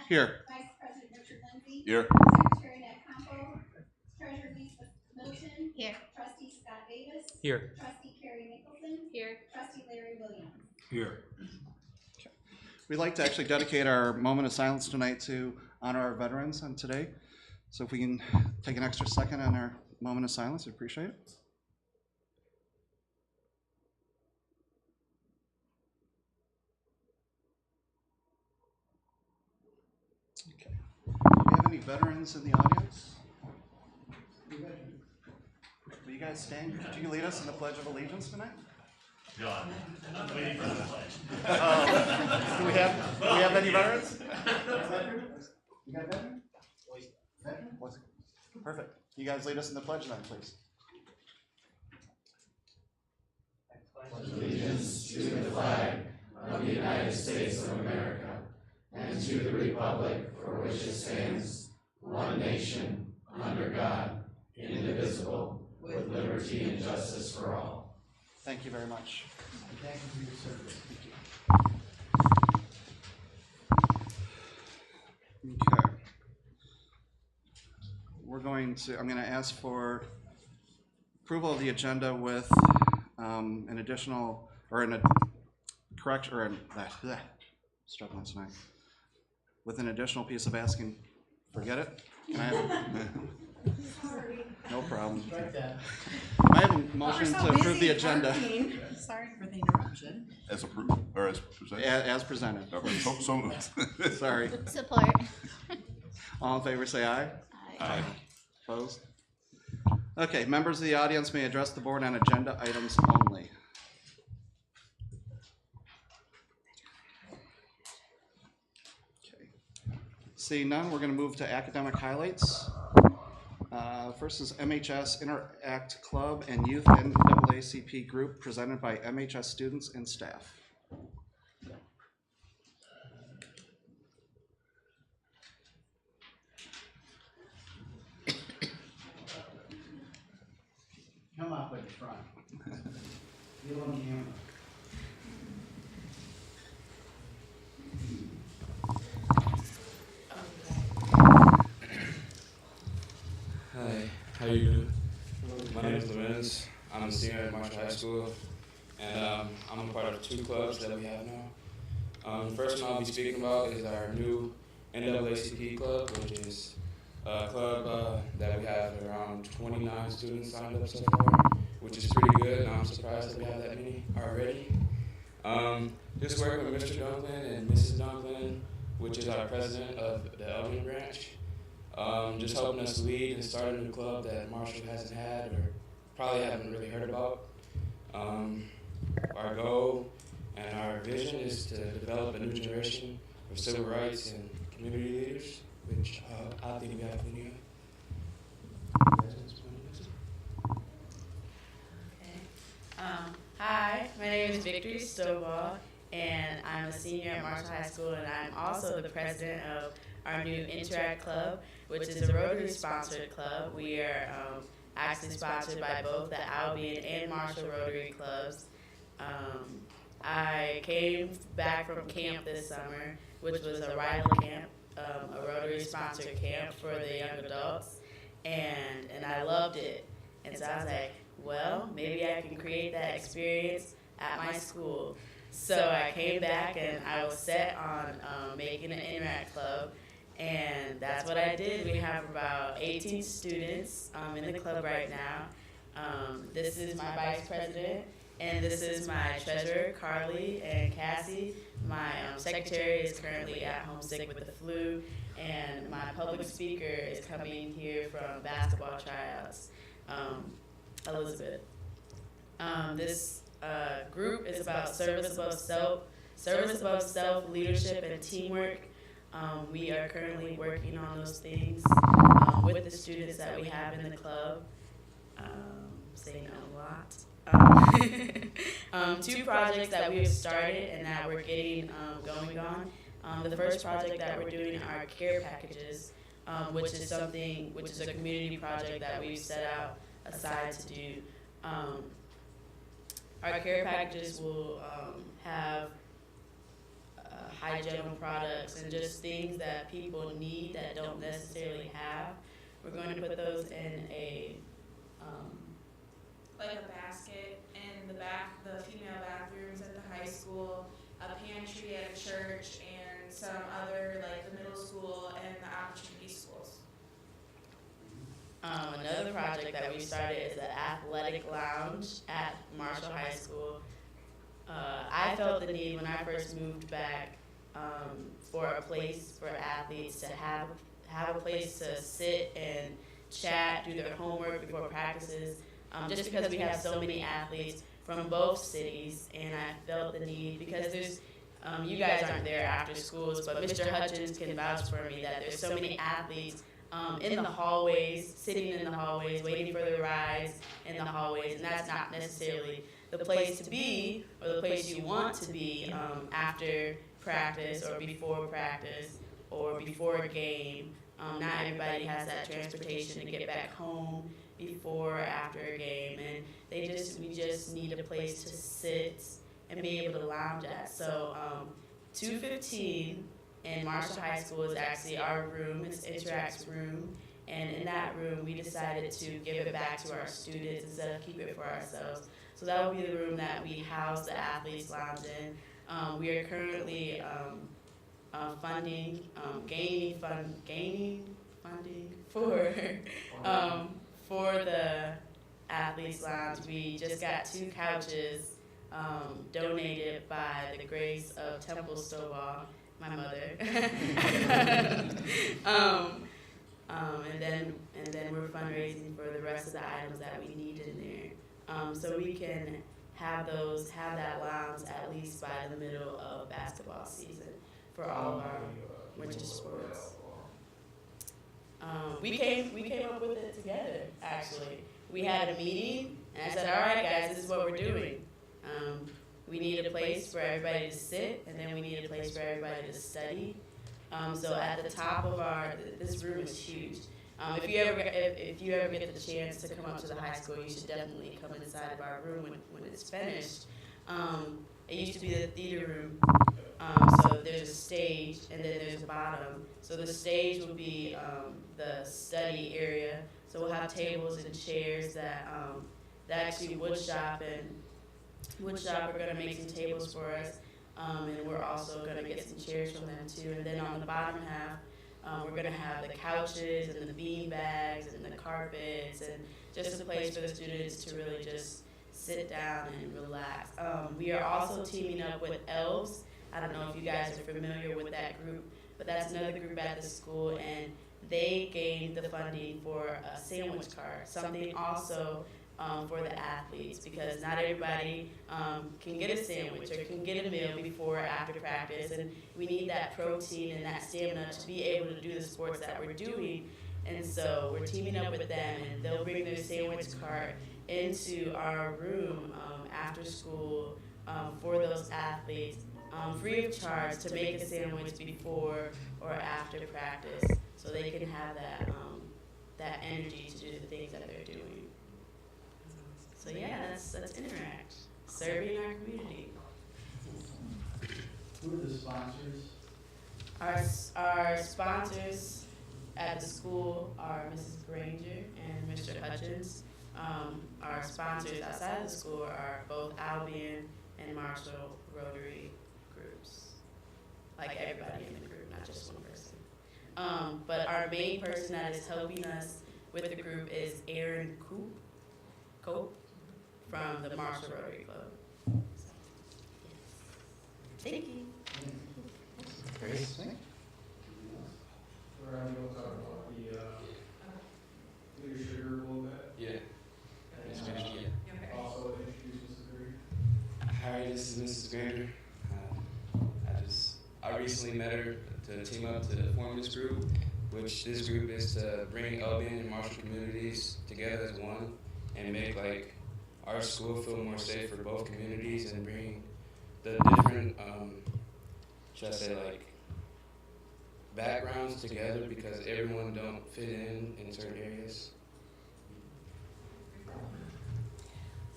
Here. Vice President Richard Lindsay. Here. Secretary Ned Compo. Treasurer Lisa Middleton. Here. Trustee Scott Davis. Here. Trustee Carrie Nicholson. Here. Trustee Larry Williams. Here. We'd like to actually dedicate our moment of silence tonight to honor our veterans on today. So if we can take an extra second on our moment of silence, I'd appreciate it. Okay. Do we have any veterans in the audience? Will you guys stand? Could you lead us in the Pledge of Allegiance tonight? John, I'm waiting for the pledge. Do we have any veterans? You got a veteran? Veteran? Perfect. You guys lead us in the pledge then, please. Allegiance to the flag of the United States of America and to the republic for which it stands, one nation, under God, indivisible, with liberty and justice for all. Thank you very much. Thank you for your service. Okay. I'm going to ask for approval of the agenda with an additional, or a correction, or struggling tonight, with an additional piece of asking, forget it? Can I have, no problem. I have a motion to approve the agenda. Sorry for the interruption. As approved, or as presented? As presented. Okay, so moved. Sorry. Support. All in favor say aye. Aye. Opposed? Okay, members of the audience may address the board on agenda items only. Okay. Seeing none, we're going to move to academic highlights. First is MHS Interact Club and Youth NAACP Group presented by MHS students and staff. Come up at the front. Feel on camera. Hi, how you doing? My name is Lorenz. I'm a senior at Marshall High School, and I'm a part of 2 clubs that we have now. The first one I'll be speaking about is our new NAACP club, which is a club that we have around 29 students signed up so far, which is pretty good, and I'm surprised that we have that many already. Just working with Mr. Dunklin and Mrs. Dunklin, which is our president of the Elgin branch. Just helping us lead and start a new club that Marshall hasn't had or probably haven't really heard about. Our goal and our vision is to develop a new generation of civil rights and community leaders, which I think we have plenty of. Hi, my name is Victory Stovall, and I'm a senior at Marshall High School, and I'm also the president of our new Interact Club, which is a Rotary-sponsored club. We are actually sponsored by both the Albion and Marshall Rotary Clubs. I came back from camp this summer, which was a Rydell camp, a Rotary-sponsored camp for the young adults, and I loved it. And so I was like, well, maybe I can create that experience at my school. So I came back and I was set on making an Interact Club, and that's what I did. We have about 18 students in the club right now. This is my vice president, and this is my treasurer, Carly and Cassie. My secretary is currently at home sick with the flu, and my public speaker is coming here from basketball tryouts, Elizabeth. This group is about service above self, leadership, and teamwork. We are currently working on those things with the students that we have in the club. Saying a lot. 2 projects that we have started and that we're getting going on. The first project that we're doing are care packages, which is a community project that we've set out aside to do. Our care packages will have hygiene products and just things that people need that don't necessarily have. We're going to put those in a like a basket in the female bathrooms at the high school, a pantry at a church, and some other like the middle school and the opportunity schools. Another project that we started is the athletic lounge at Marshall High School. I felt the need when I first moved back for a place for athletes to have a place to sit and chat, do their homework before practices, just because we have so many athletes from both cities, and I felt the need because there's you guys aren't there after schools, but Mr. Hutchins can vouch for me that there's so many athletes in the hallways, sitting in the hallways, waiting for the rides in the hallways, and that's not necessarily the place to be or the place you want to be after practice or before a game. Not everybody has that transportation to get back home before or after a game, and we just need a place to sit and be able to lounge at. So 215 in Marshall High School is actually our room. It's Interact's room, and in that room we decided to give it back to our students instead of keep it for ourselves. So that will be the room that we house the athletes lounge in. We are currently gaining funding for the athletes lounge. We just got 2 couches donated by the grace of Temple Stovall, my mother. And then we're fundraising for the rest of the items that we need in there. So we can have that lounge at least by the middle of basketball season for all of our winter sports. We came up with it together, actually. We had a meeting, and I said, all right, guys, this is what we're doing. We need a place for everybody to sit, and then we need a place for everybody to study. So at the top of this room is huge. If you ever get the chance to come up to the high school, you should definitely come inside of our room when it's finished. It used to be the theater room. So there's a stage, and then there's a bottom. So the stage will be the study area. So we'll have tables and chairs that actually Woodshop are going to make some tables for us. And we're also going to get some chairs from them too. And then on the bottom half, we're going to have the couches and the bean bags and the carpets and just a place for the students to really just sit down and relax. We are also teaming up with Elves. I don't know if you guys are familiar with that group, but that's another group at the school, and they gained the funding for a sandwich cart, something also for the athletes, because not everybody can get a sandwich or can get a meal before or after practice, and we need that protein and that stamina to be able to do the sports that we're doing. And so we're teaming up with them, and they'll bring their sandwich cart into our room after school for those athletes, free of charge, to make a sandwich before or after practice, so they can have that energy to do the things that they're doing. So yeah, that's Interact, serving our community. Who are the sponsors? Our sponsors at the school are Mrs. Granger and Mr. Hutchins. Our sponsors outside of the school are both Albion and Marshall Rotary groups. Like everybody in the group, not just one person. But our main person that is helping us with the group is Aaron Cope from the Marshall Rotary Club. So, yes. Thank you. Great. Thank you. We're going to talk about the leadership group a little bit. Yeah. And Yeah. also introduce Mrs. Green. Hi, this is Mrs. Granger. I recently met her to team up to form this group, which this group is to bring Albion and Marshall communities together as one and make our school feel more safe for both communities and bring the different, backgrounds together, because everyone don't fit in certain areas.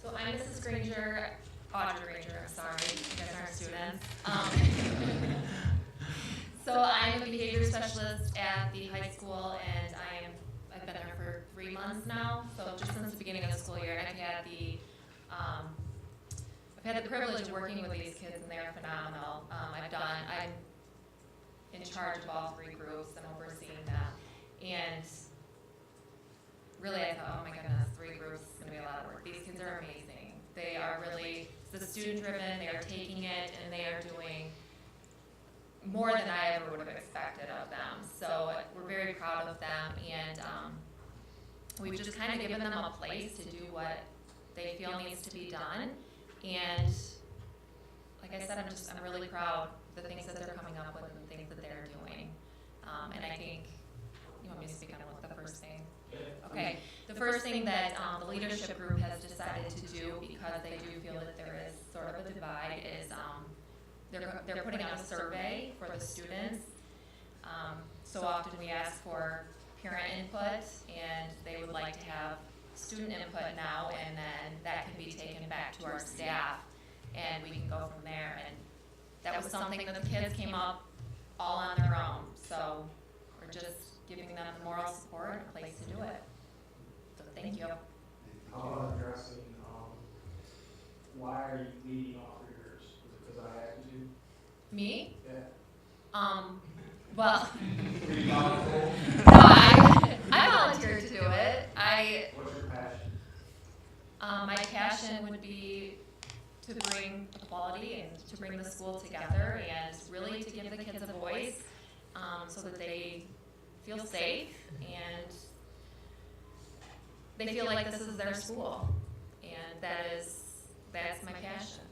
So I'm Mrs. Granger, Audrey Granger, I'm sorry, you guys aren't students. So I'm a behavior specialist at the high school, and I've been there for 3 months now. So just since the beginning of the school year, and I've had the privilege of working with these kids, and they're phenomenal. I'm in charge of all 3 groups and overseeing them, and really I thought, oh my goodness, 3 groups is going to be a lot of work. These kids are amazing. They are really student driven. They are taking it, and they are doing more than I ever would have expected of them. So we're very proud of them, and we've just kind of given them a place to do what they feel needs to be done. And like I said, I'm really proud of the things that they're coming up with and the things that they're doing. And I think, you want me to speak on what the first thing? Okay, the first thing that the leadership group has decided to do, because they do feel that there is sort of a divide, is they're putting out a survey for the students. So often we ask for parent input, and they would like to have student input now, and then that can be taken back to our staff, and we can go from there. And that was something that the kids came up all on their own. So we're just giving them the moral support and a place to do it. So thank you. How about addressing, why are you leading all 3 groups? Is it because I have to do? Me? Yeah. Well, Pretty powerful. no, I volunteered to do it. What's your passion? My passion would be to bring equality and to bring the school together, and really to give the kids a voice, so that they feel safe and they feel like this is their school, and that's my passion.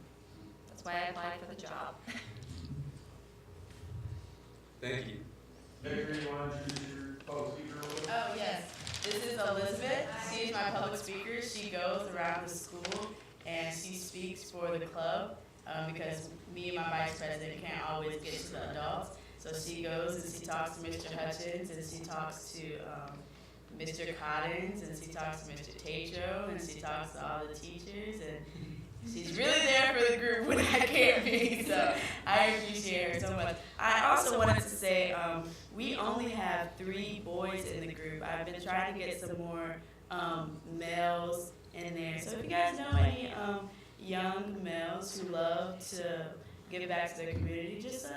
That's why I applied for the job. Thank you. Victor, you want to introduce your public speaker a little bit? Oh, yes. This is Elizabeth. She is my public speaker. She goes around the school and she speaks for the club, because me and my vice president can't always get to the adults. So she goes and she talks to Mr. Hutchins, and she talks to Mr. Cottons, and she talks to Mr. Tatro, and she talks to all the teachers, and she's really there for the group when I can't be, so I appreciate her so much. I also wanted to say, we only have 3 boys in the group. I've been trying to get some more males in there. So if you guys know any young males who love to give back to their community, just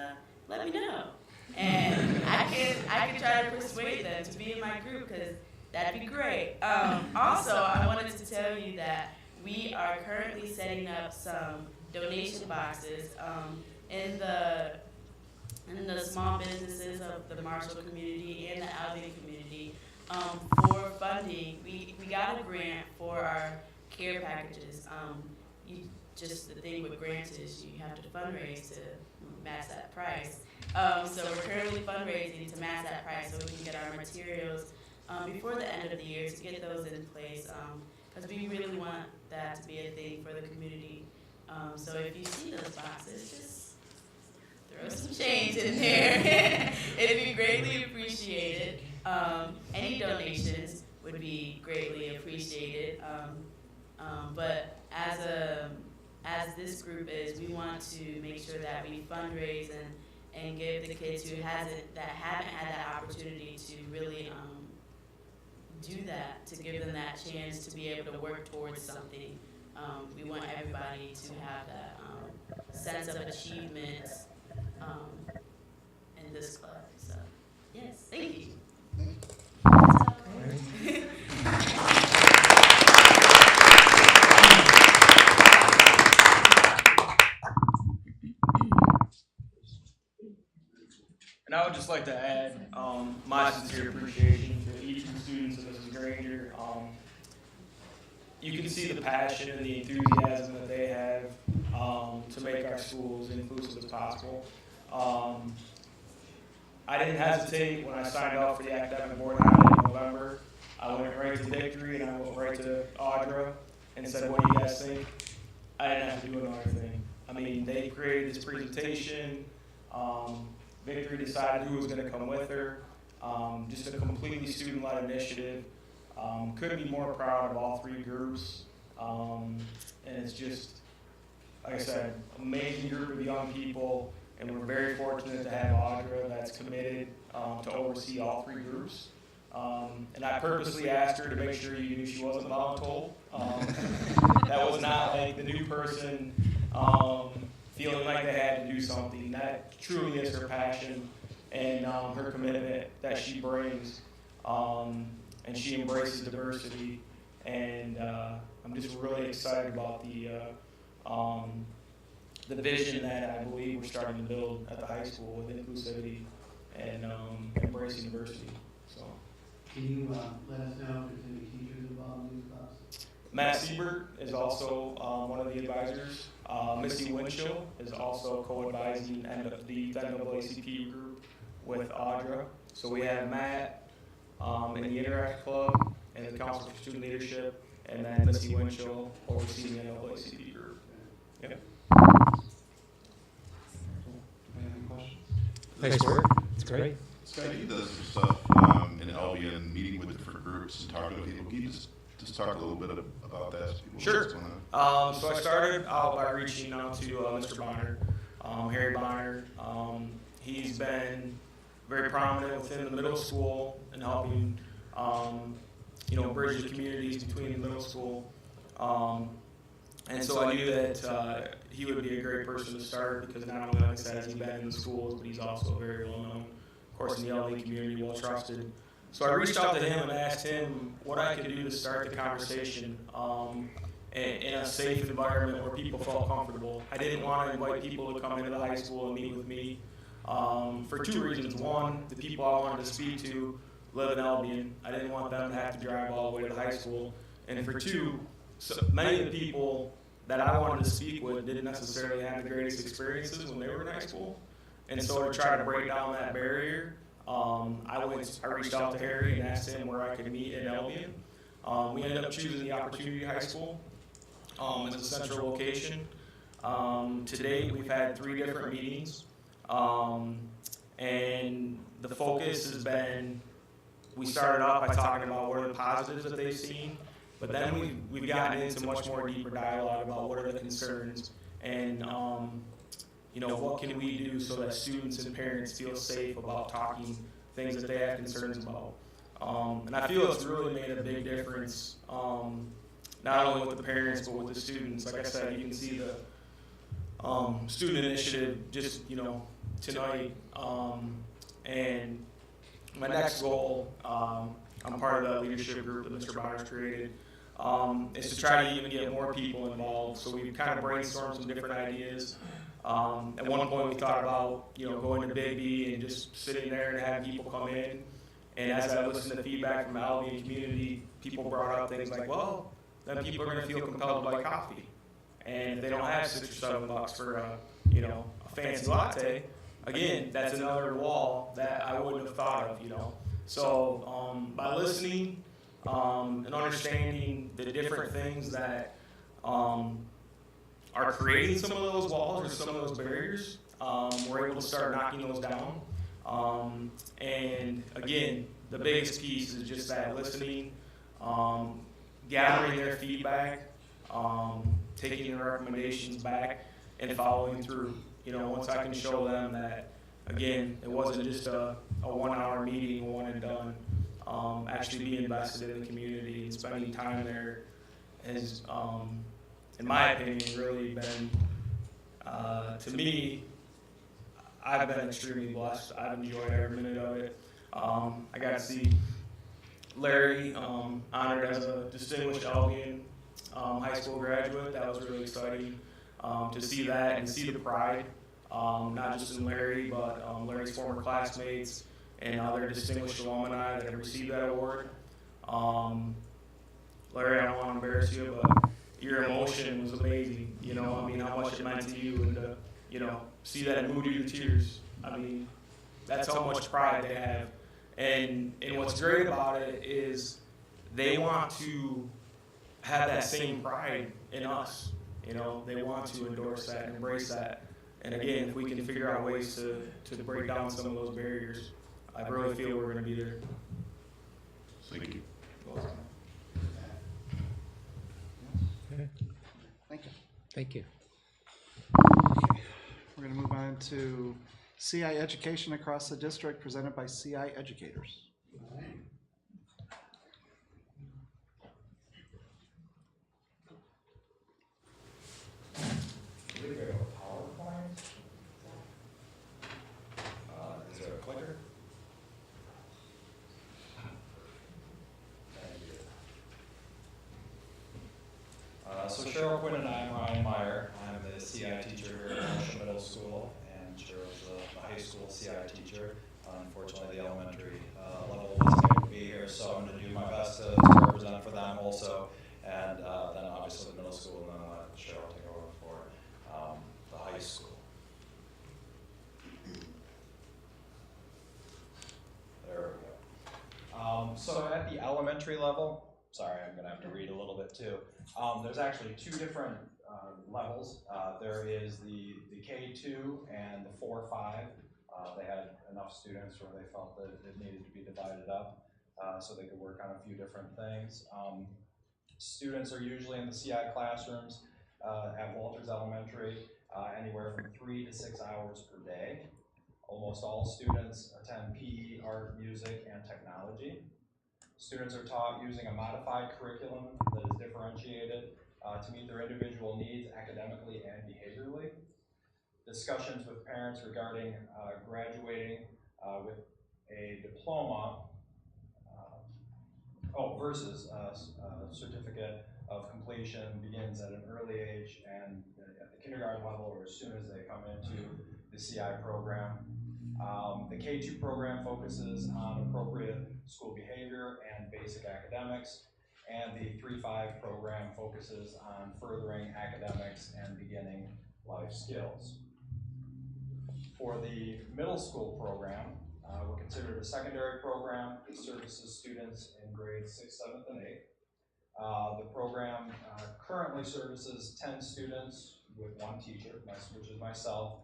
let me know. And I can try to persuade them to be in my group, because that'd be great. Also, I wanted to tell you that we are currently setting up some donation boxes in the small businesses of the Marshall community and the Albion community for funding. We got a grant for our care packages. Just the thing with grants is you have to fundraise to match that price. So we're currently fundraising to match that price so we can get our materials before the end of the year to get those in place. Because we really want that to be a thing for the community. So if you see those boxes, just throw some change in there. It'd be greatly appreciated. Any donations would be greatly appreciated. But as this group is, we want to make sure that we fundraise and give the kids who haven't had that opportunity to really do that, to give them that chance to be able to work towards something. We want everybody to have that sense of achievement in this club. So, yes, thank you. And I would just like to add my sincere appreciation to each of the students of Mrs. Granger. You can see the passion and the enthusiasm that they have to make our schools as inclusive as possible. I didn't hesitate when I signed off for the academic board in November. I went right to Victory and I went right to Audra and said, what do you guys think? I didn't have to do another thing. I mean, they created this presentation. Victory decided who was going to come with her. Just a completely student-led initiative. Couldn't be more proud of all 3 groups. And it's just, like I said, amazing group of young people. and we're very fortunate to have Audra that's committed to oversee all 3 groups. And I purposely asked her to make sure you knew she wasn't voluntold. That was not like the new person feeling like they had to do something. That truly is her passion and her commitment that she brings. And she embraces diversity. And I'm just really excited about the vision that I believe we're starting to build at the high school with inclusivity and embracing diversity. So. Can you let us know if there's any teachers involved in these classes? Matt Siebert is also one of the advisors. Missy Winchell is also co-advising the NAACP group with Audra. So we have Matt in the Interact Club and the Council for Student Leadership, and then Missy Winchell overseeing the NAACP group. Yep. Any questions? Nice work. It's great. Scott, you does some stuff in Albion, meeting with different groups and talking to people. Can you just talk a little bit about that? So people know what's going on? So I started out by reaching out to Mr. Bonner, Harry Bonner. He's been very prominent within the middle school and helping, bridge the communities between the middle school. And so I knew that he would be a great person to start because not only, like I said, has he been in the schools, but he's also very well known, of course, in the LA community, well trusted. So I reached out to him and asked him what I could do to start the conversation in a safe environment where people felt comfortable. I didn't want to invite people to come into the high school and meet with me for 2 reasons. One, the people I wanted to speak to live in Albion. I didn't want them to have to drive all the way to the high school. And for 2, so many of the people that I wanted to speak with didn't necessarily have the greatest experiences when they were in high school. And so to try to break down that barrier, I reached out to Harry and asked him where I could meet in Albion. We ended up choosing the Opportunity High School as a central location. To date, we've had 3 different meetings, and the focus has been, we started off by talking about what are the positives that they've seen, but then we've gotten into much more deeper dialogue about what are the concerns and what can we do so that students and parents feel safe about talking things that they have concerns about. And I feel it's really made a big difference, not only with the parents, but with the students. Like I said, you can see the student initiative just, tonight. And my next goal, I'm part of the leadership group that Mr. Bonner's created, is to try to even get more people involved. So we've kind of brainstormed some different ideas. At one point we thought about, going to Big B and just sitting there and having people come in. And as I listened to feedback from the Albion community, people brought up things like, well, then people are going to feel compelled to buy coffee. And if they don't have $6 or $7 for a fancy latte, again, that's another wall that I wouldn't have thought of, So by listening and understanding the different things that are creating some of those walls or some of those barriers, we're able to start knocking those down. And again, the biggest piece is just that listening, gathering their feedback, taking their recommendations back, and following through. Once I can show them that, again, it wasn't just a 1-hour meeting, one and done, actually being invested in the community and spending time there has, in my opinion, really been, to me, I've been extremely blessed. I've enjoyed every minute of it. I got to see Larry honored as a distinguished Albion high school graduate. That was really exciting to see that and see the pride, not just in Larry, but Larry's former classmates and other distinguished alumni that have received that award. Larry, I don't want to embarrass you, but your emotion was amazing. How much it meant to you, and to, see that it moved you to tears. That's how much pride they have. And what's great about it is they want to have that same pride in us. They want to endorse that and embrace that. And again, if we can figure out ways to break down some of those barriers, I really feel we're going to be there. Thank you. Thank you. Thank you. We're going to move on to CI education across the district, presented by CI educators. We go PowerPoint. Is there a clicker? Thank you. So Cheryl Quinn and I'm Ryan Meyer. I'm the CI teacher here at Marshall Middle School, and Cheryl's the high school CI teacher. Unfortunately, the elementary level wasn't able to be here, so I'm going to do my best to represent for them also, and then obviously the middle school, and then let Cheryl take over for the high school. There we go. So at the elementary level, sorry, I'm going to have to read a little bit too. There's actually two different levels. There is the K2 and the 4-5. They had enough students where they felt that it needed to be divided up so they could work on a few different things. Students are usually in the CI classrooms at Walters Elementary anywhere from 3 to 6 hours per day. Almost all students attend PE, art, music, and technology. Students are taught using a modified curriculum that is differentiated to meet their individual needs academically and behaviorally. Discussions with parents regarding graduating with a diploma versus a certificate of completion begins at an early age and at the kindergarten level or as soon as they come into the CI program. The K2 program focuses on appropriate school behavior and basic academics, and the 3-5 program focuses on furthering academics and beginning life skills. For the middle school program, we're considered a secondary program that services students in grades 6th, 7th, and 8th. The program currently services 10 students with 1 teacher, which is myself.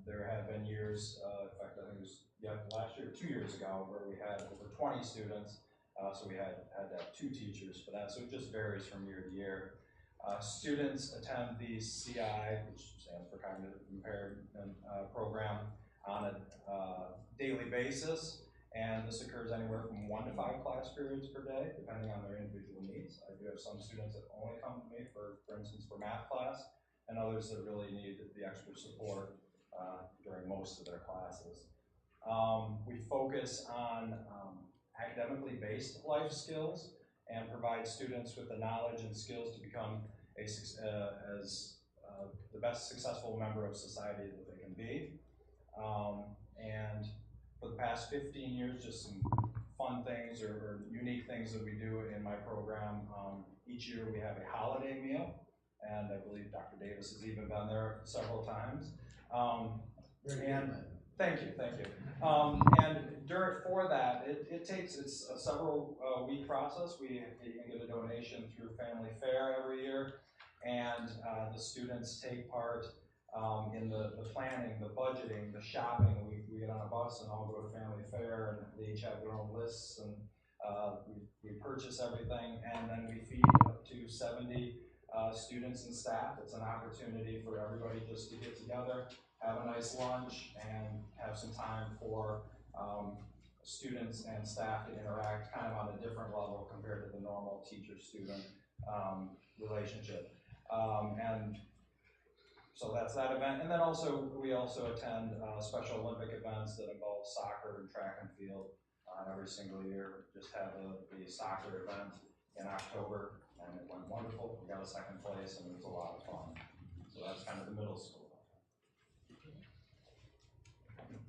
There have been years, in fact, I think it was last year, 2 years ago, where we had over 20 students, so we had to have 2 teachers for that, so it just varies from year to year. Students attend the CI, which stands for Cognitive Impairment Program, on a daily basis, and this occurs anywhere from 1 to 5 class periods per day, depending on their individual needs. I do have some students that only come to me for instance, for math class, and others that really need the extra support during most of their classes. We focus on academically based life skills and provide students with the knowledge and skills to become the best successful member of society that they can be. And for the past 15 years, just some fun things or unique things that we do in my program. Each year we have a holiday meal, and I believe Dr. Davis has even been there several times. Thank you. And for that, it's a several week process. You can get a donation through Family Fair every year, and the students take part in the planning, the budgeting, the shopping. We get on a bus and all go to Family Fair, and they each have their own lists, and we purchase everything, and then we feed up to 70 students and staff. It's an opportunity for everybody just to get together, have a nice lunch, and have some time for students and staff to interact kind of on a different level compared to the normal teacher-student relationship. And so that's that event. And then we also attend Special Olympic events that involve soccer and track and field every single year. Just had the soccer event in October, and it went wonderful. We got a 2nd place, and it was a lot of fun. So that's kind of the middle school.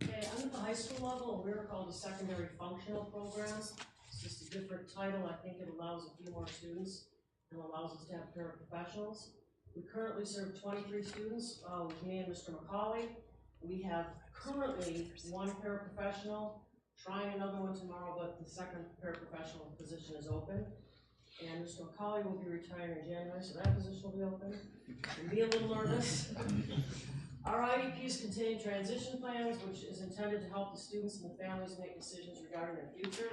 Okay, I'm at the high school level, and we're called the secondary functional programs. It's just a different title. I think it allows a few more students and allows us to have paraprofessionals. We currently serve 23 students with me and Mr. McCauley. We have currently 1 paraprofessional, trying another one tomorrow, but the 2nd paraprofessional position is open. And Mr. McCauley will be retiring in January, so that position will be open. We'll be a little nervous. Our IEPs contain transition plans, which is intended to help the students and the families make decisions regarding their future.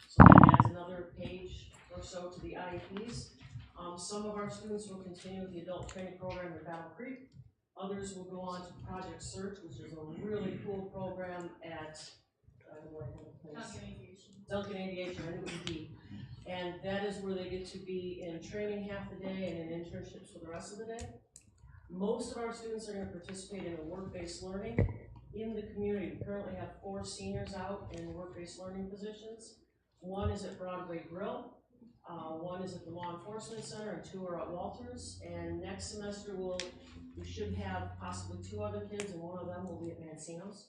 So that adds another page or so to the IEPs. Some of our students will continue with the adult training program in Battle Creek. Others will go on to Project Search, which is a really cool program at, Duncan Aviation, NED. And that is where they get to be in training half the day and in internships for the rest of the day. Most of our students are going to participate in a work-based learning in the community. We currently have 4 seniors out in work-based learning positions. 1 is at Broadway Grill, 1 is at the Law Enforcement Center, and 2 are at Walters. And next semester we should have possibly 2 other kids, and 1 of them will be at Mancino's.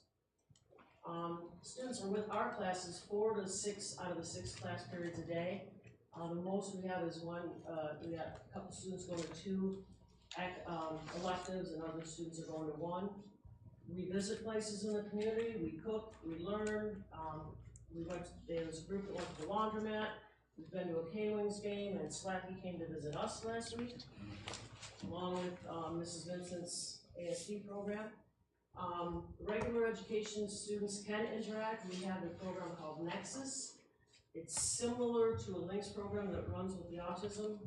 Students are with our classes 4 to 6 out of the 6 class periods a day. The most we have is 1, we got a couple students going to 2 electives, and other students are going to 1. We visit places in the community, we cook, we learn. There was a group that went to the laundromat. We've been to a K-Wings game, and Slacky came to visit us last week, along with Mrs. Vincent's ASD program. Regular education students can interact. We have a program called Nexus. It's similar to a Links program that runs with the autism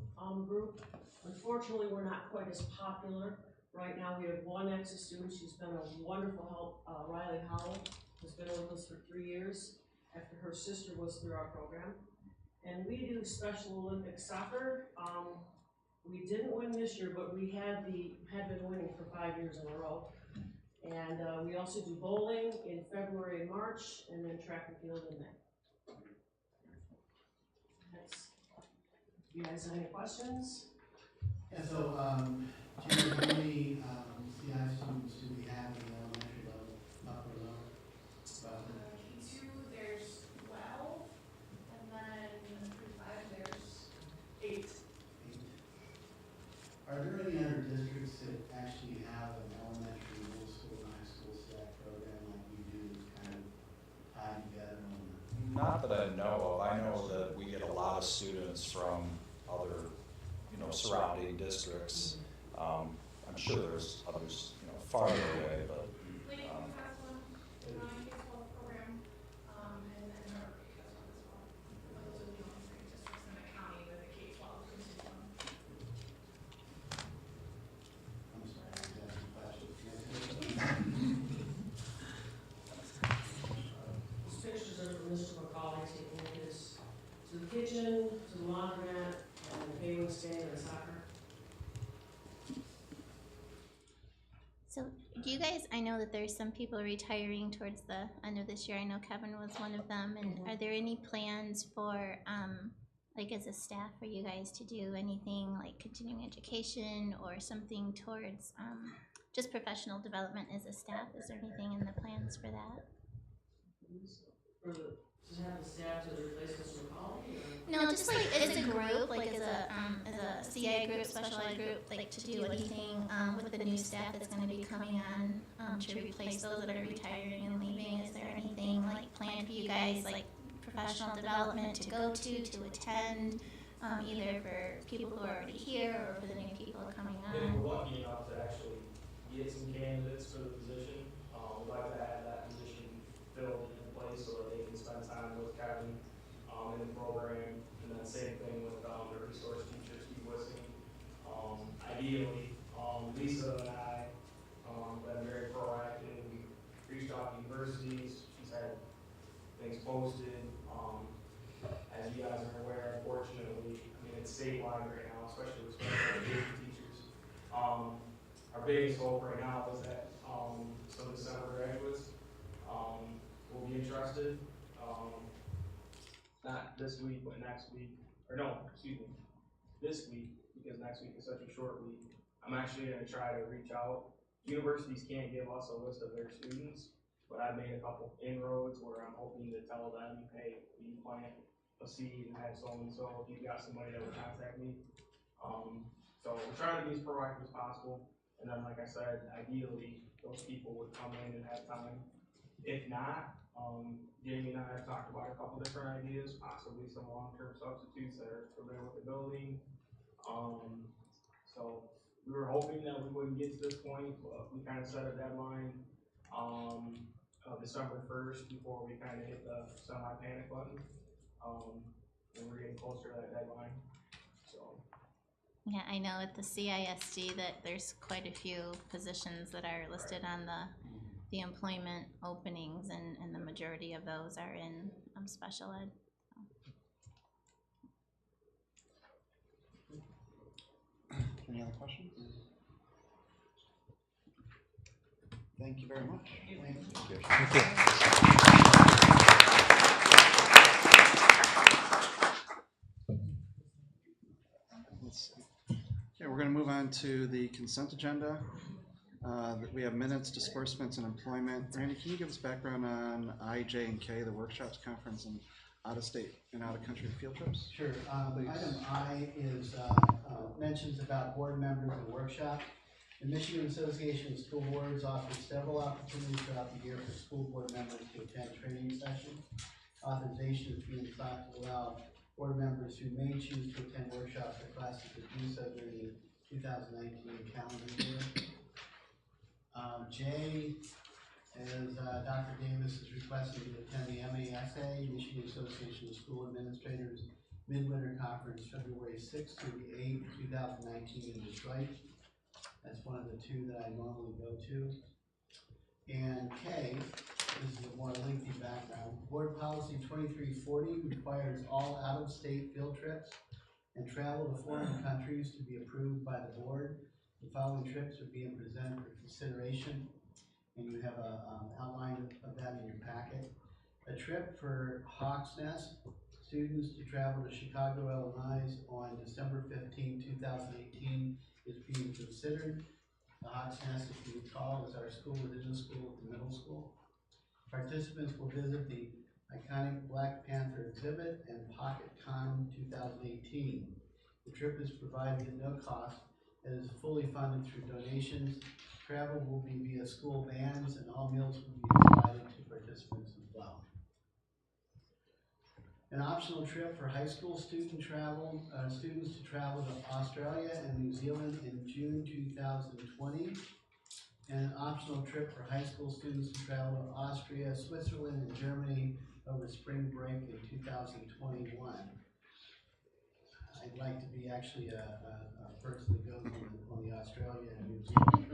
group. Unfortunately, we're not quite as popular. Right now, we have 1 Nexus student. She's been a wonderful help. Riley Howell has been with us for 3 years after her sister was through our program. And we do Special Olympic soccer. We didn't win this year, but we had been winning for 5 years in a row. And we also do bowling in February and March, and then track and field in May. You guys have any questions? Yeah, so, Jerry, how many CI students do we have in the elementary level, upper level? K2, there's 12, and then through 5, there's 8. Are there any other districts that actually have an elementary, middle school, and high school staff program like we do, kind of tied together on the? Not that I know of. I know that we get a lot of students from other, surrounding districts. I'm sure there's others, farther away, but. Lincoln has one, K-12 program, and then Harvard has one as well. But those are the only 3 districts in the county with a K-12 continuum. I'm sorry, I was asking questions. These pictures are from Mr. McCauley taking kids to the kitchen, to the laundromat, and the K-Wings game and soccer. So do you guys, I know that there's some people retiring towards the end of this year. I know Kevin was one of them. And are there any plans for, like as a staff, for you guys to do anything like continuing education or something towards just professional development as a staff? Is there anything in the plans for that? To have the staff to replace Mr. McCauley? No, just like as a group, like as a CI group, special ed group, like to do anything with the new staff that's going to be coming on to replace those that are retiring and leaving. Is there anything like planned for you guys, like professional development to go to attend, either for people who are already here or for the new people coming If on? we're lucky enough to actually get some candidates for the position, we'd like to have that position filled in place so that they can spend time with Kevin in the program, and then same thing with the resource teacher, Steve Wissing. Ideally, Lisa and I been very proactive. We reached out to universities. She's had things posted. As you guys are aware, unfortunately, it's statewide right now, especially with special education teachers. Our biggest hope right now is that some of the summer graduates will be interested. Not this week, but next week. Or no, excuse me, this week, because next week is such a short week. I'm actually going to try to reach out. Universities can't give us a list of their students, but I've made a couple inroads where I'm hoping to tell them, hey, we plant a seed and have so-and-so, if you've got somebody that would contact me. So we're trying to be as proactive as possible. And then, like I said, ideally, those people would come in and have time. If not, Jamie and I have talked about a couple different ideas, possibly some long-term substitutes that are familiar with the building. So we were hoping that we wouldn't get to this point, but we kind of set a deadline of December 1st before we kind of hit the semi-panic button. And we're getting closer to that deadline. So Yeah, I know at the CISD that there's quite a few positions that are listed on the employment openings, and the majority of those are in special ed. Any other questions? Thank you very much. Thank you. Let's see. Okay, we're going to move on to the consent agenda. We have minutes, disbursements, and employment. Randy, can you give us background on I, J, and K, the workshops, conference, and out-of-state and out-of-country field trips? Sure. Item I is mentions about board members and workshops. The Michigan Association of School Boards offers several opportunities throughout the year for school board members to attend training sessions. Authorization is being sought to allow board members who may choose to attend workshops or classes to do so during the 2019 calendar year. J is Dr. Davis is requesting to attend the MASA, Michigan Association of School Administrators Midwinter Conference, February 6th through the 8th, 2019 in Detroit. That's one of the two that I normally go to. And K, this is a more lengthy background. Board Policy 2340 requires all out-of-state field trips and travel to foreign countries to be approved by the board. The following trips are being presented for consideration, and you have an outline of that in your packet. A trip for Hawks Nest students to travel to Chicago, Illinois on December 15, 2018 is being considered. The Hawks Nest, if you recall, is our school within the school at the middle school. Participants will visit the iconic Black Panther exhibit and Pocket Con 2018. The trip is provided at no cost and is fully funded through donations. Travel will be via school vans, and all meals will be provided to participants as well. An optional trip for high school students to travel to Australia and New Zealand in June 2020. And an optional trip for high school students to travel to Austria, Switzerland, and Germany over spring break in 2021. I'd like to be actually a person that goes on the Australia and New Zealand.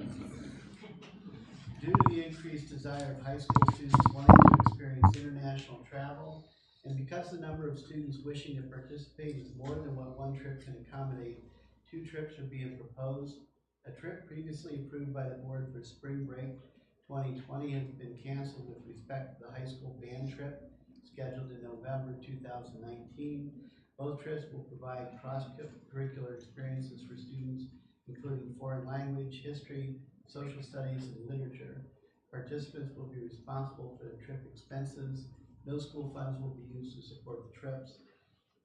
Due to the increased desire of high school students wanting to experience international travel, and because the number of students wishing to participate is more than what one trip can accommodate, 2 trips are being proposed. A trip previously approved by the board for spring break 2020 has been canceled with respect to the high school band trip scheduled in November 2019. Both trips will provide cross-curricular experiences for students, including foreign language, history, social studies, and literature. Participants will be responsible for the trip expenses. No school funds will be used to support the trips.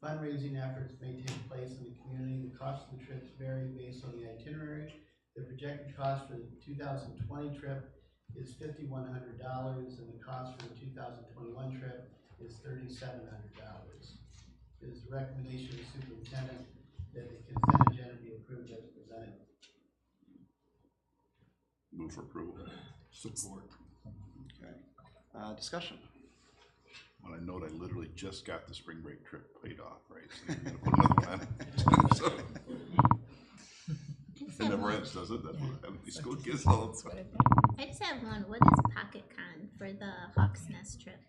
Fundraising efforts may take place in the community. The cost of the trips vary based on the itinerary. The projected cost for the 2020 trip is $5,100, and the cost for the 2021 trip is $3,700. It is the recommendation of the superintendent that the consent agenda be approved as presented. Move for approval. Support. Okay. Discussion. Well, I note I literally just got the spring break trip paid off, right? So I'm gonna put another one on. So, it never ends, does it? That's what these school kids all the time. I just have one. What is Pocket Con for the Hawks Nest trip?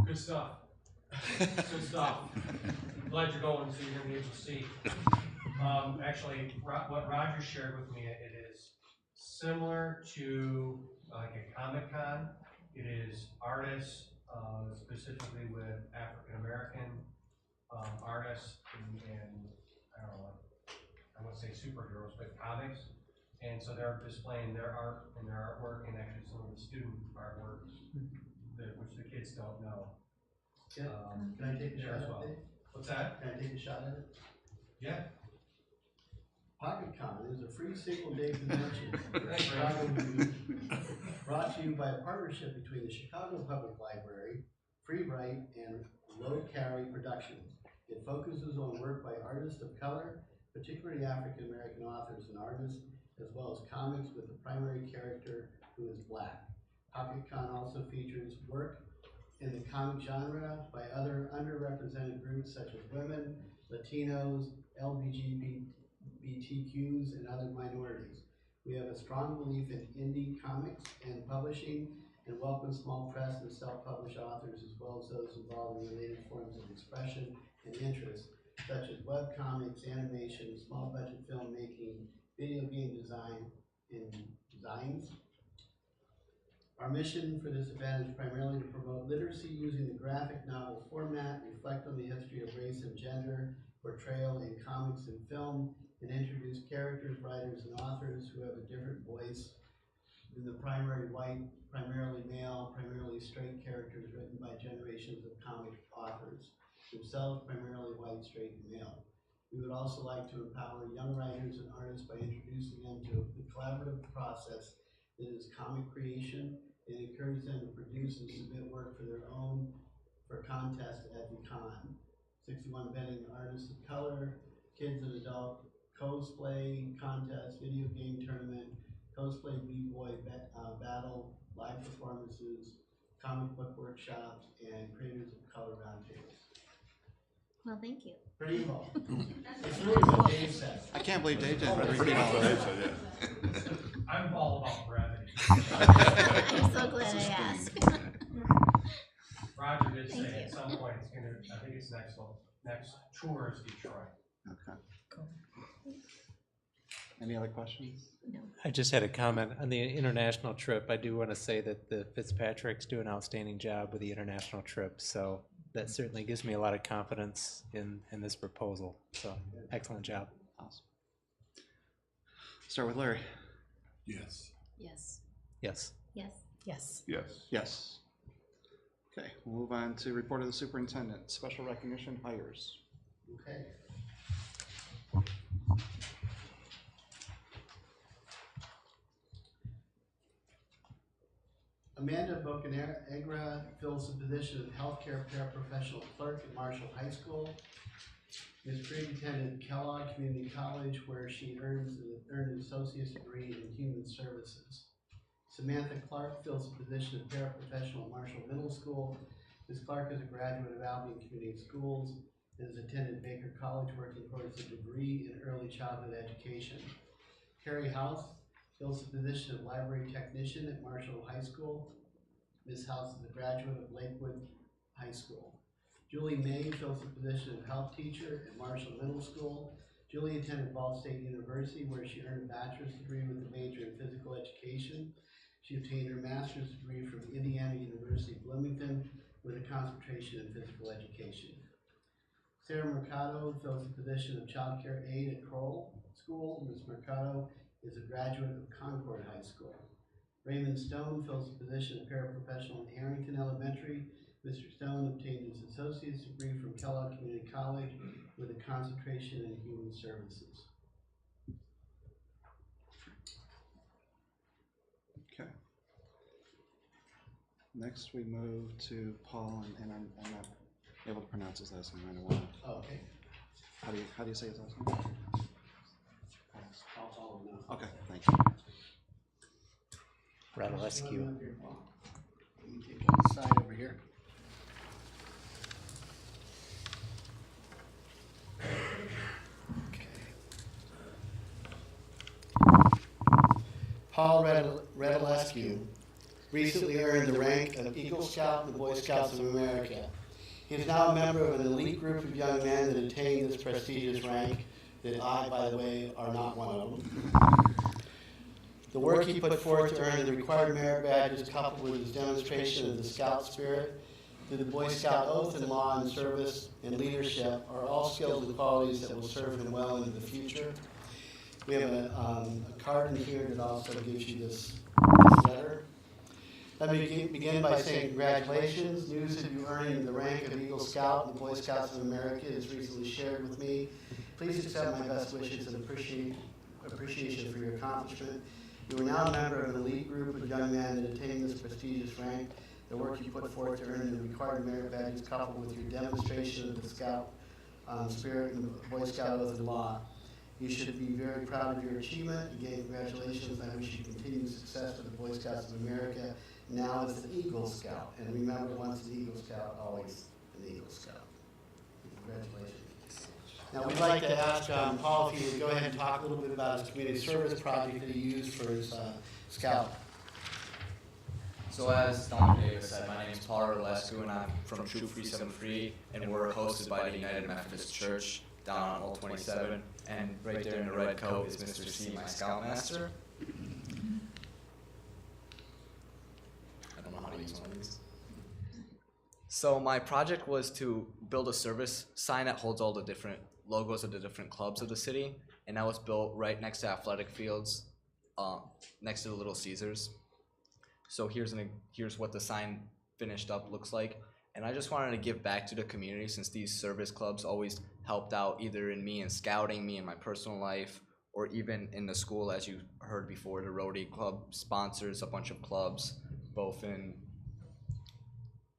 Good stuff. Good stuff. I'm glad you're going, so you're gonna be able to see. Actually, what Roger shared with me, it is similar to like a Comic-Con. It is artists, specifically with African American artists and I don't know, I won't say superheroes, but comics. And so they're displaying their art and their artwork, and actually some of the student artwork, which the kids don't know. Can I take a shot at it? What's that? Can I take a shot at it? Yeah. Pocket Con is a free single-day convention brought to you by a partnership between the Chicago Public Library, Free Bright, and Low Carry Productions. It focuses on work by artists of color, particularly African American authors and artists, as well as comics with the primary character who is Black. Pocket Con also features work in the comic genre by other underrepresented groups such as women, Latinos, LGBTQs, and other minorities. We have a strong belief in indie comics and publishing and welcome small press and self-published authors as well as those involved in related forms of expression and interest such as webcomics, animation, small budget filmmaking, video game design, and designs. Our mission for this event is primarily to promote literacy using the graphic novel format, reflect on the history of race and gender portrayal in comics and film, and introduce characters, writers, and authors who have a different voice than the primary white, primarily male, primarily straight characters written by generations of comic authors, themselves primarily white, straight, and male. We would also like to empower young writers and artists by introducing them to the collaborative process that is comic creation and encourage them to produce and submit work for their own for contest at the con. 61 vetting artists of color, kids and adult cosplay contest, video game tournament, cosplay b-boy battle, live performances, comic book workshops, and creators of color roundtables. Well, thank you. Pretty involved. It's really what Dave said. I can't believe Dave didn't Pretty repeat all much of what I that. said, yeah. I'm all about brevity. I'm so glad I asked. Roger did Thank say you. at some point it's gonna, I think it's next tour is Detroit. Okay. Any other questions? No. I just had a comment on the international trip. I do want to say that the Fitzpatricks do an outstanding job with the international trip, so that certainly gives me a lot of confidence in this proposal. So, excellent job. Awesome. Start with Larry. Yes. Yes. Yes. Yes. Yes. Yes. Yes. Okay, we'll move on to report of the superintendent, special recognition hires. Okay. Amanda Bocanegra fills the position of healthcare paraprofessional clerk at Marshall High School. Ms. Trigg attended Kellogg Community College where she earned an associate's degree in human services. Samantha Clark fills the position of paraprofessional at Marshall Middle School. Ms. Clark is a graduate of Albion Community Schools and has attended Baker College working towards a degree in early childhood education. Carrie House fills the position of library technician at Marshall High School. Ms. House is a graduate of Lakewood High School. Julie May fills the position of health teacher at Marshall Middle School. Julie attended Ball State University where she earned a bachelor's degree with a major in physical education. She obtained her master's degree from Indiana University Bloomington with a concentration in physical education. Sarah Mercado fills the position of child care aide at Kroll School. Ms. Mercado is a graduate of Concord High School. Raymond Stone fills the position of paraprofessional at Harrington Elementary. Mr. Stone obtained his associate's degree from Kellogg Community College with a concentration in human services. Okay. Next, we move to Paul, and I'm not able to pronounce his last name. I don't want to. Oh, okay. How do you say his last name? Okay, thank you. Radulescu. Let me take on the side over here. Paul Radulescu recently earned the rank of Eagle Scout in the Boy Scouts of America. He is now a member of an elite group of young men that attained this prestigious rank, that I, by the way, are not one of them. The work he put forth to earn the required merit badges coupled with his demonstration of the Scout spirit through the Boy Scout oath and law and service and leadership are all skills and qualities that will serve him well into the future. We have a card in here that also gives you this letter. Let me begin by saying congratulations. News of you earning the rank of Eagle Scout in the Boy Scouts of America is recently shared with me. Please accept my best wishes and appreciation for your accomplishment. You are now a member of an elite group of young men that attained this prestigious rank. The work you put forth to earn the required merit badges coupled with your demonstration of the Scout spirit and the Boy Scout oath and law. You should be very proud of your achievement. Again, congratulations. I wish you continued success with the Boy Scouts of America, now as an Eagle Scout. And remember, once an Eagle Scout, always an Eagle Scout. Congratulations. Now, we'd like to ask Paul if he would go ahead and talk a little bit about his community service project that he used for his Scout. So as Dr. Davis said, my name is Paul Rodolescu, and I'm from Troop 373, and we're hosted by the United Methodist Church down on Old 27, and right there in the red coat is Mr. C, my Scoutmaster. I don't know how to use one of these. So my project was to build a service sign that holds all the different logos of the different clubs of the city, and that was built right next to athletic fields, next to the Little Caesars. So here's what the sign finished up looks like, and I just wanted to give back to the community since these service clubs always helped out either in me in scouting, me in my personal life, or even in the school. As you heard before, the Rotary Club sponsors a bunch of clubs, both in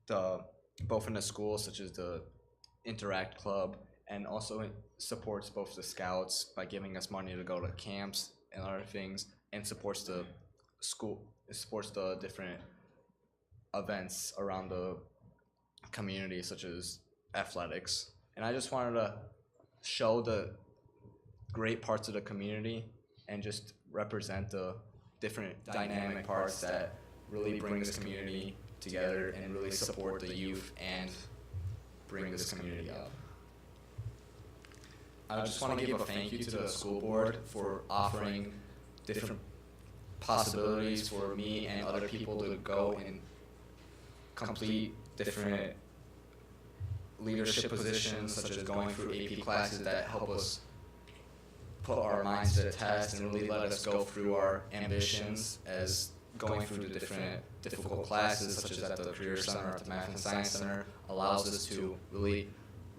the school, such as the Interact Club, and also it supports both the Scouts by giving us money to go to camps and other things, and supports the school. It supports the different events around the community, such as athletics. And I just wanted to show the great parts of the community and just represent the different dynamic parts that really bring this community together and really support the youth and bring this community up. I just want to give a thank you to the school board for offering different possibilities for me and other people to go and complete different leadership positions, such as going through AP classes that help us put our minds to the test and really let us go through our ambitions, as going through the different difficult classes, such as at the Career Center, at the Math and Science Center, allows us to really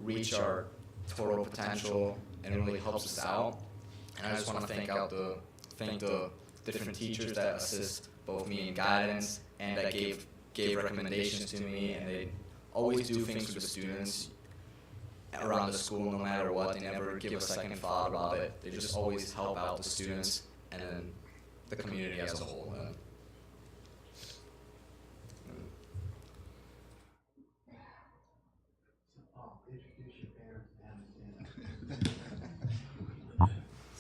reach our total potential and really helps us out. And I just want to thank the different teachers that assist both me in guidance and that gave recommendations to me, and they always do things for the students around the school no matter what. They never give a second thought about it. They just always help out the students and then the community as a whole.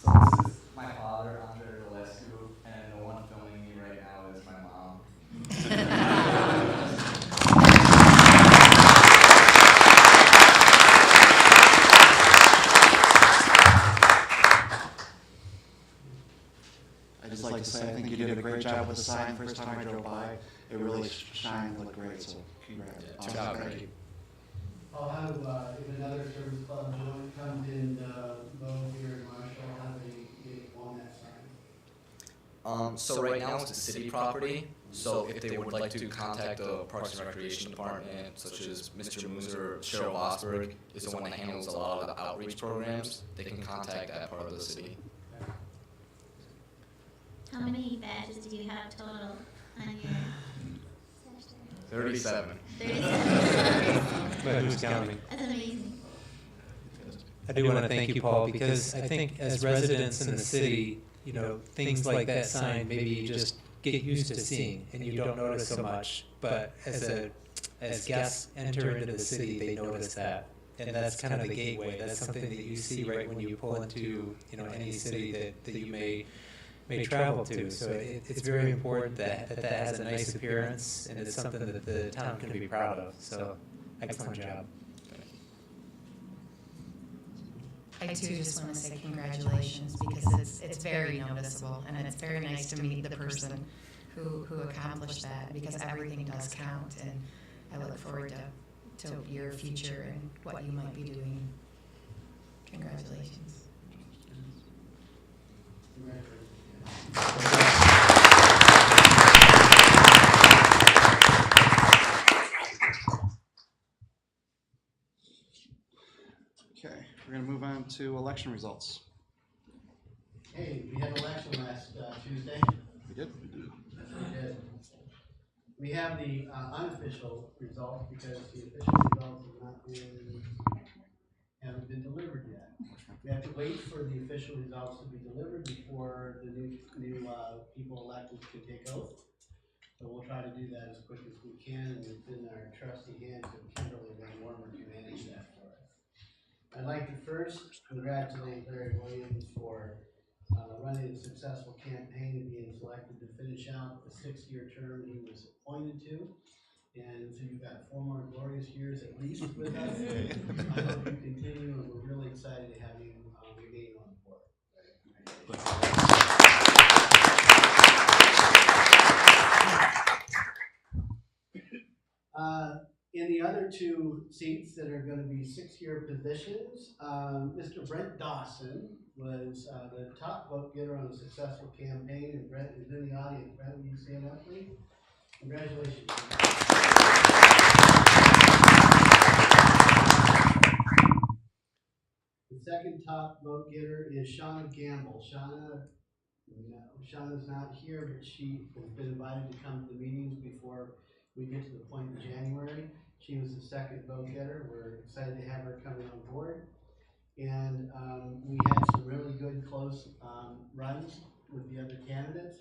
So this is my father, Andre Rodolescu, and the one filming me right now is my mom. I'd just like to say I think you did a great job with the sign. First time I drove by, it really shined, looked great, so congrats. Turned out great. Thank you. I'll have, if another service club joint comes in, Bo here in Marshall, how do they get on that sign? So right now it's a city property, so if they would like to contact the Parks and Recreation Department, such as Mr. Mooser or Cheryl Osberg is the one that handles a lot of the outreach programs, they can contact that part of the city. How many badges do you have total on your? 37. 37. But who's counting? That's amazing. I do want to thank you, Paul, because I think as residents in the city, you know, things like that sign maybe you just get used to seeing and you don't notice so much. But as guests enter into the city, they notice that, and that's kind of the gateway. That's something that you see right when you pull into any city that you may travel to. So it's very important that has a nice appearance, and it's something that the town can be proud of. So excellent job. I too just want to say congratulations, because it's very noticeable, and it's very nice to meet the person who accomplished that, because everything does count, and I look forward to your future and what you might be doing. Congratulations. Okay, we're going to move on to election results. Hey, we had an election last Tuesday. We did? We did. We have the unofficial results, because the official results haven't been delivered yet. We have to wait for the official results to be delivered before the new people elected can take oath. So we'll try to do that as quick as we can, and it's in our trusty hands of Kimberly Van Wormer to manage that for us. I'd like to first congratulate Larry Williams for running a successful campaign and being selected to finish out the 6-year term he was appointed to. And so you've got 4 more glorious years at least with us. I hope you continue, and we're really excited to have you remain on the board. In the other 2 seats that are going to be 6-year positions, Mr. Brent Dawson was the top vote getter on a successful campaign, and Brent is in the audience. Brent, will you stand up, please? Congratulations. The second top vote getter is Shauna Gamble. Shauna's not here, but she has been invited to come to the meetings before we get to the point in January. She was the second vote getter. We're excited to have her coming on board. And we had some really good close runs with the other candidates,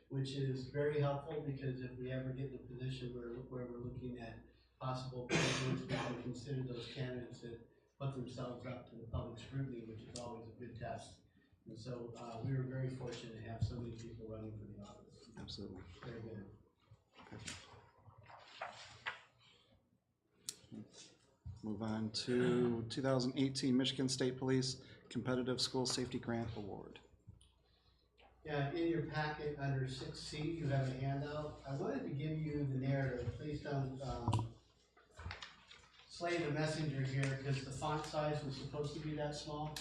which is very helpful, because if we ever get in a position where we're looking at possible candidates, we can consider those candidates that put themselves up to the public scrutiny, which is always a good test. And so we were very fortunate to have so many people running for the office. Absolutely. Very good. Okay. Move on to 2018 Michigan State Police Competitive School Safety Grant Award. Yeah, in your packet under 6C, you have a handout. I wanted to give you the narrative. Please don't slay the messenger here, because the font size was supposed to be that small.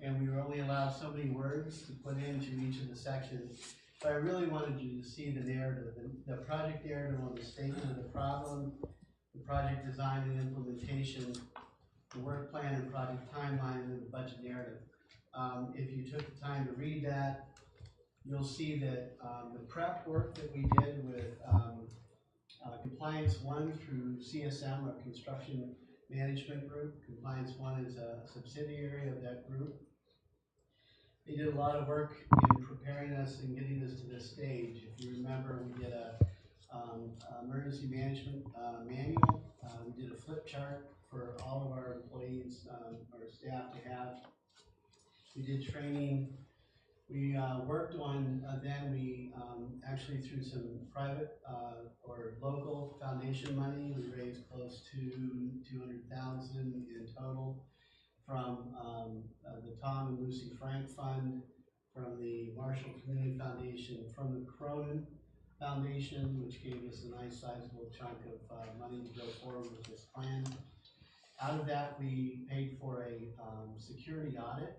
And we were only allowed so many words to put into each of the sections. But I really wanted you to see the narrative, the project narrative on the statement of the problem, the project design and implementation, the work plan and project timeline, and then the budget narrative. If you took the time to read that, you'll see that the prep work that we did with Compliance 1 through CSM, our Construction Management Group. Compliance 1 is a subsidiary of that group. They did a lot of work in preparing us and getting us to this stage. If you remember, we did a emergency management manual. We did a flip chart for all of our employees, our staff to have. We did training. We worked on, then we actually through some private or local foundation money, we raised close to $200,000 in total from the Tom and Lucy Frank Fund, from the Marshall Community Foundation, from the Cronin Foundation, which gave us a nice sizable chunk of money to go forward with this plan. Out of that, we paid for a security audit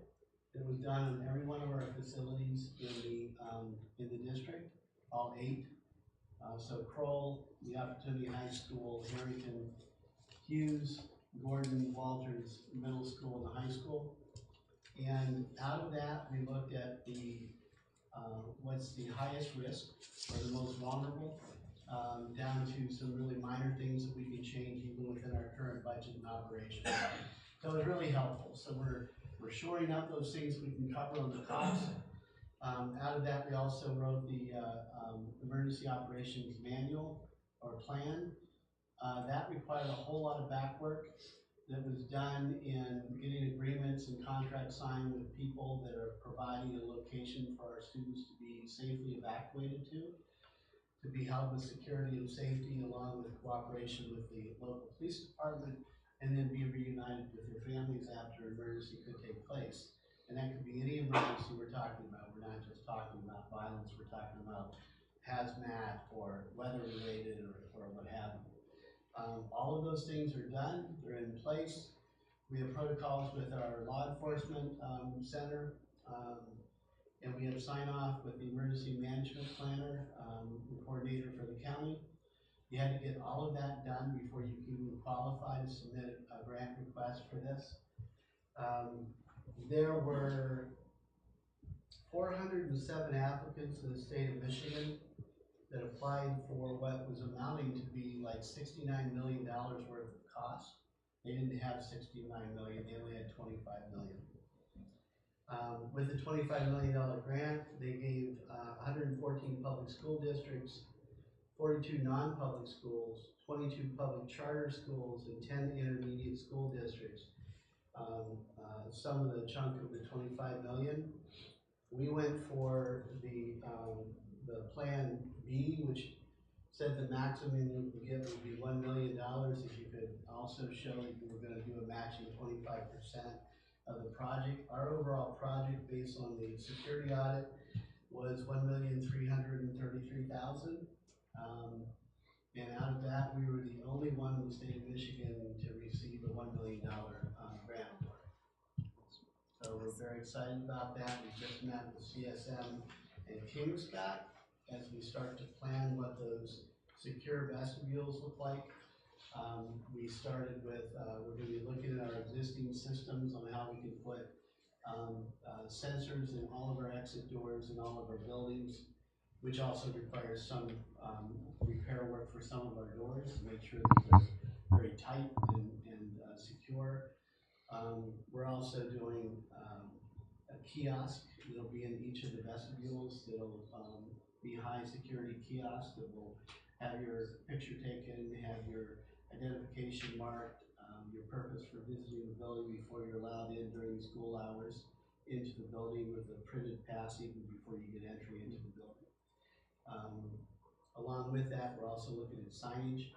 that was done on every one of our facilities in the district, all 8. So Kroll, the Opportunity High School, Harrington, Hughes, Gordon, Walters Middle School, and the high school. And out of that, we looked at the what's the highest risk or the most vulnerable, down to some really minor things that we can change even within our current budget and operation. So it was really helpful. So we're shoring up those things we can cover on the cost. Out of that, we also wrote the emergency operations manual or plan. That required a whole lot of back work that was done in getting agreements and contracts signed with people that are providing a location for our students to be safely evacuated to be held with security and safety, along with cooperation with the local police department, and then be reunited with their families after an emergency could take place. And that could be any emergency we're talking about. We're not just talking about violence, we're talking about hazmat or weather-related or what have you. All of those things are done, they're in place. We have protocols with our law enforcement center, and we have sign-off with the emergency management planner, the coordinator for the county. You had to get all of that done before you can even qualify to submit a grant request for this. There were 407 applicants in the state of Michigan that applied for what was amounting to be like $69 million worth of cost. They didn't have $69 million, they only had $25 million. With the $25 million grant, they gave 114 public school districts 42 non-public schools, 22 public charter schools, and 10 intermediate school districts. Some of the chunk of the 25 million. We went for the Plan B, which said the maximum you could get would be $1 million if you could also show that you were going to do a matching 25% of the project. Our overall project, based on the security audit, was $1,333,000. And out of that, we were the only one in the state of Michigan to receive a $1 million grant for it. So we're very excited about that. We just met with CSM and Kingscott as we start to plan what those secure vestibules look like. We started with, we're going to be looking at our existing systems on how we can put sensors in all of our exit doors in all of our buildings, which also requires some repair work for some of our doors to make sure that they're very tight and secure. We're also doing a kiosk that'll be in each of the vestibules. That'll be high security kiosk that will have your picture taken, have your identification marked, your purpose for visiting the building before you're allowed in during school hours into the building with a printed pass even before you get entry into the building. Along with that, we're also looking at signage,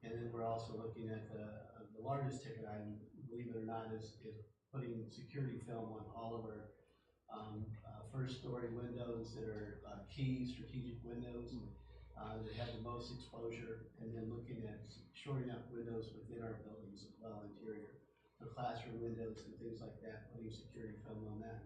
and then we're also looking at the largest ticket item, believe it or not, is putting security film on all of our first story windows that are key strategic windows that have the most exposure, and then looking at shoring up windows within our buildings as well, interior, the classroom windows and things like that, putting security film on that.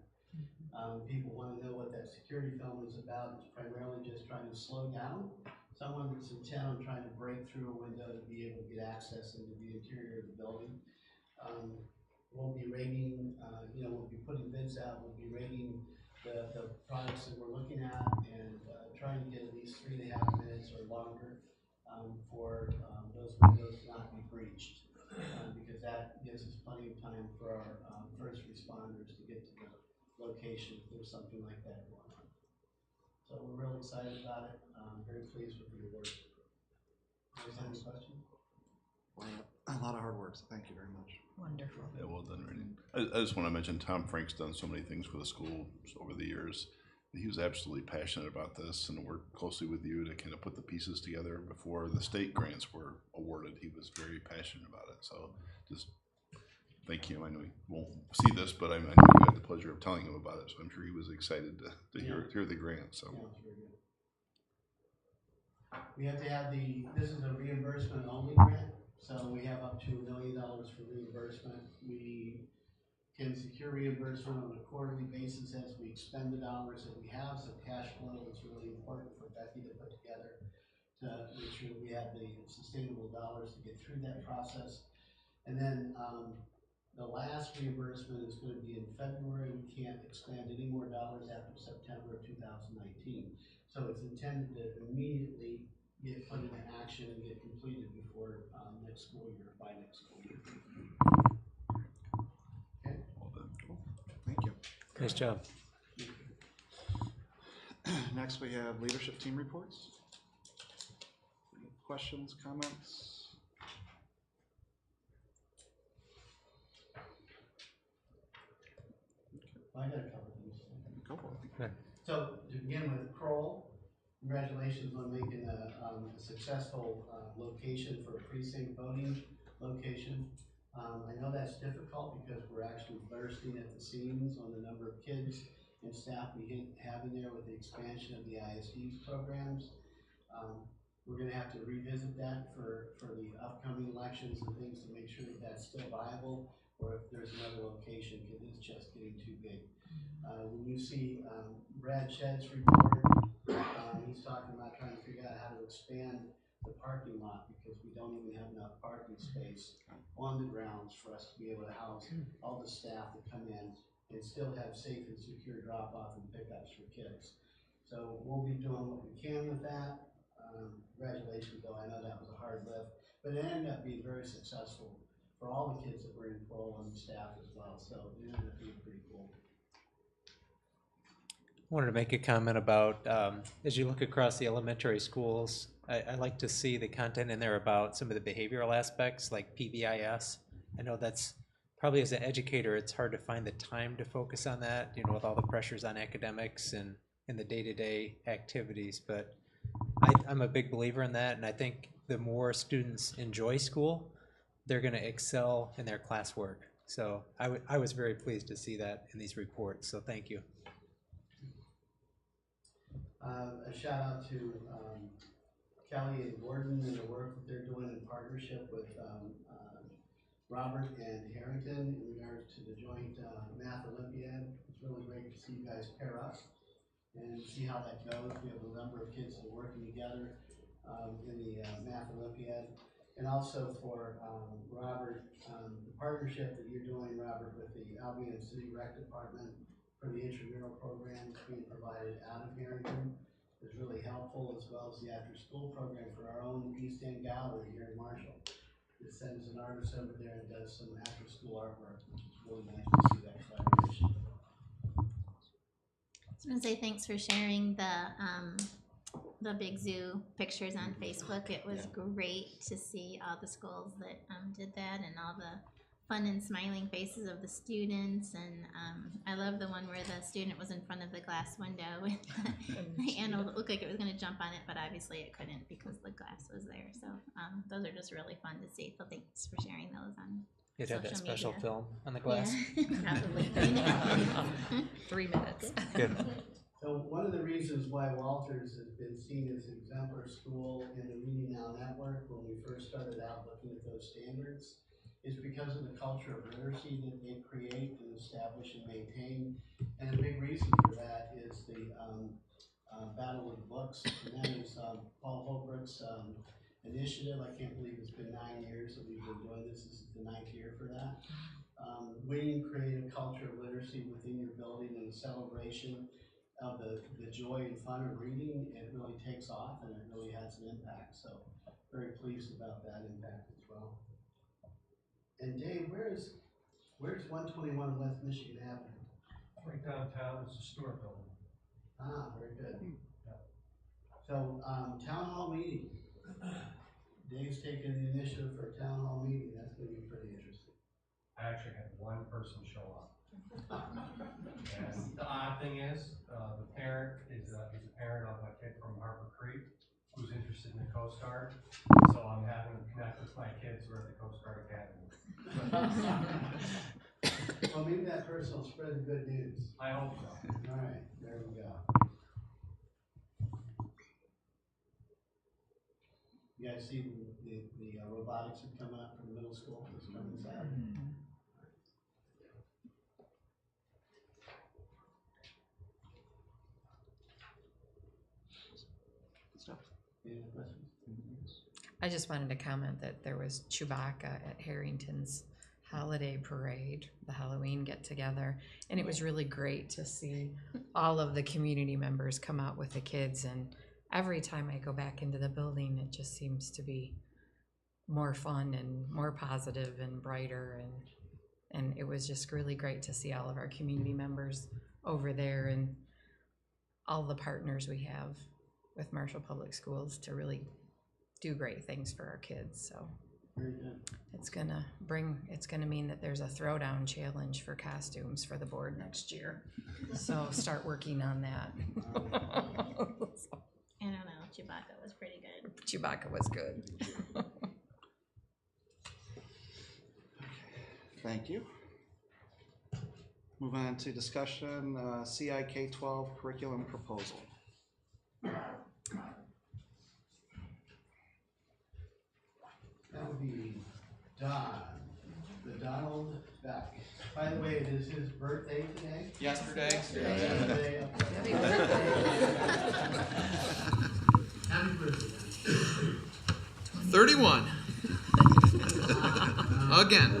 People want to know what that security film is about. It's primarily just trying to slow down someone that's intent on trying to break through a window to be able to get access into the interior of the building. We'll be rating, we'll be putting bids out, we'll be rating the products that we're looking at and trying to get at least 3.5 minutes or longer for those windows to not be breached, because that gives us plenty of time for our first responders to get to the location if there's something like that going on. So we're really excited about it. Very pleased with the award. Is there any questions? A lot of hard work, so thank you very much. Wonderful. Yeah, well done, Randy. I just want to mention Tom Frank's done so many things for the school over the years. He was absolutely passionate about this and worked closely with you to kind of put the pieces together before the state grants were awarded. He was very passionate about it. So just thank him. I know he won't see this, but I know you had the pleasure of telling him about it. So I'm sure he was excited to hear the grant. So. Yeah, it's very good. We have to have this is a reimbursement only grant. So we have up to $1 million for reimbursement. We can secure reimbursement on a quarterly basis as we expend the dollars that we have. So cash flow is really important for Becky to put together to make sure that we have the sustainable dollars to get through that process. And then the last reimbursement is going to be in February. We can't expend any more dollars after September of 2019. So it's intended to immediately get put into action and get completed before next school year, by next school year. Okay. Well done. Cool. Thank you. Nice job. Next, we have leadership team reports. Any questions, comments? Well, I got a couple things. Go for it. Good. So to begin with, Kroll, congratulations on making a successful location for a precinct voting location. I know that's difficult because we're actually bursting at the seams on the number of kids and staff we have in there with the expansion of the ISD's programs. We're going to have to revisit that for the upcoming elections and things to make sure that that's still viable, or if there's another location because it's just getting too big. When you see Brad Shedd's report, he's talking about trying to figure out how to expand the parking lot because we don't even have enough parking space on the grounds for us to be able to house all the staff that come in and still have safe and secure drop-off and pickups for kids. So we'll be doing what we can with that. Congratulations, though. I know that was a hard lift, but it ended up being very successful for all the kids that were in Kroll and the staff as well. So it ended up being pretty cool. I wanted to make a comment about as you look across the elementary schools, I like to see the content in there about some of the behavioral aspects like PBIS. I know that's probably, as an educator, it's hard to find the time to focus on that, you know, with all the pressures on academics and the day-to-day activities. But I'm a big believer in that, and I think the more students enjoy school, they're going to excel in their classwork. So I was very pleased to see that in these reports, so thank you. A shout out to Kelly and Gordon and the work that they're doing in partnership with Robert and Harrington in regards to the joint Math Olympiad. It's really great to see you guys pair up and see how that goes. We have a number of kids that are working together in the Math Olympiad. And also for Robert, the partnership that you're doing, Robert, with the Albion City Rec Department for the intramural programs being provided out of Harrington is really helpful, as well as the after-school program for our own East End Gallery here in Marshall. It sends an artist over there and does some after-school artwork, which is really nice to see that collaboration. I was gonna say thanks for sharing the big zoo pictures on Facebook. It was great to see all the schools that did that and all the fun and smiling faces of the students. And I love the one where the student was in front of the glass window and the animal looked like it was going to jump on it, but obviously it couldn't because the glass was there. So those are just really fun to see. So thanks for sharing those on It had that special media. film on the glass. Yeah, probably. 3 minutes. Good. So one of the reasons why Walters has been seen as an exemplar school in the Reading Now Network when we first started out looking at those standards is because of the culture of literacy that they create and establish and maintain. And a big reason for that is the Battle of the Books, and that is Paul Holbrook's initiative. I can't believe it's been 9 years that we've been doing this. This is the 9th year for that. When you create a culture of literacy within your building and a celebration of the joy and fun of reading, it really takes off and it really has an impact. So very pleased about that impact as well. And Dave, where's 121 West Michigan Avenue? Right downtown, it's a Stewart building. Ah, very good. So town hall meeting. Dave's taking the initiative for a town hall meeting. That's going to be pretty interesting. I actually had one person show up. And the odd thing is, the parent is a parent of a kid from Harbor Creek who's interested in the Coast Guard. So I'm having to connect with my kids who are at the Coast Guard Academy. Well, maybe that person will spread the good news. I hope so. All right, there we go. You guys see the robotics that come out from the middle school this coming Saturday? Any other questions? I just wanted to comment that there was Chewbacca at Harrington's holiday parade, the Halloween get-together, and it was really great to see all of the community members come out with the kids. And every time I go back into the building, it just seems to be more fun and more positive and brighter, and it was just really great to see all of our community members over there and all the partners we have with Marshall Public Schools to really do great things for our kids. So Very good. it's gonna mean that there's a throwdown challenge for costumes for the board next year. So start working on that. I don't know, Chewbacca was pretty good. Chewbacca was good. Thank you. Move on to discussion, CI K-12 curriculum proposal. That would be Donald Beck. By the way, it is his birthday today. Yesterday. Yesterday. Happy birthday. Happy birthday. 31. Again.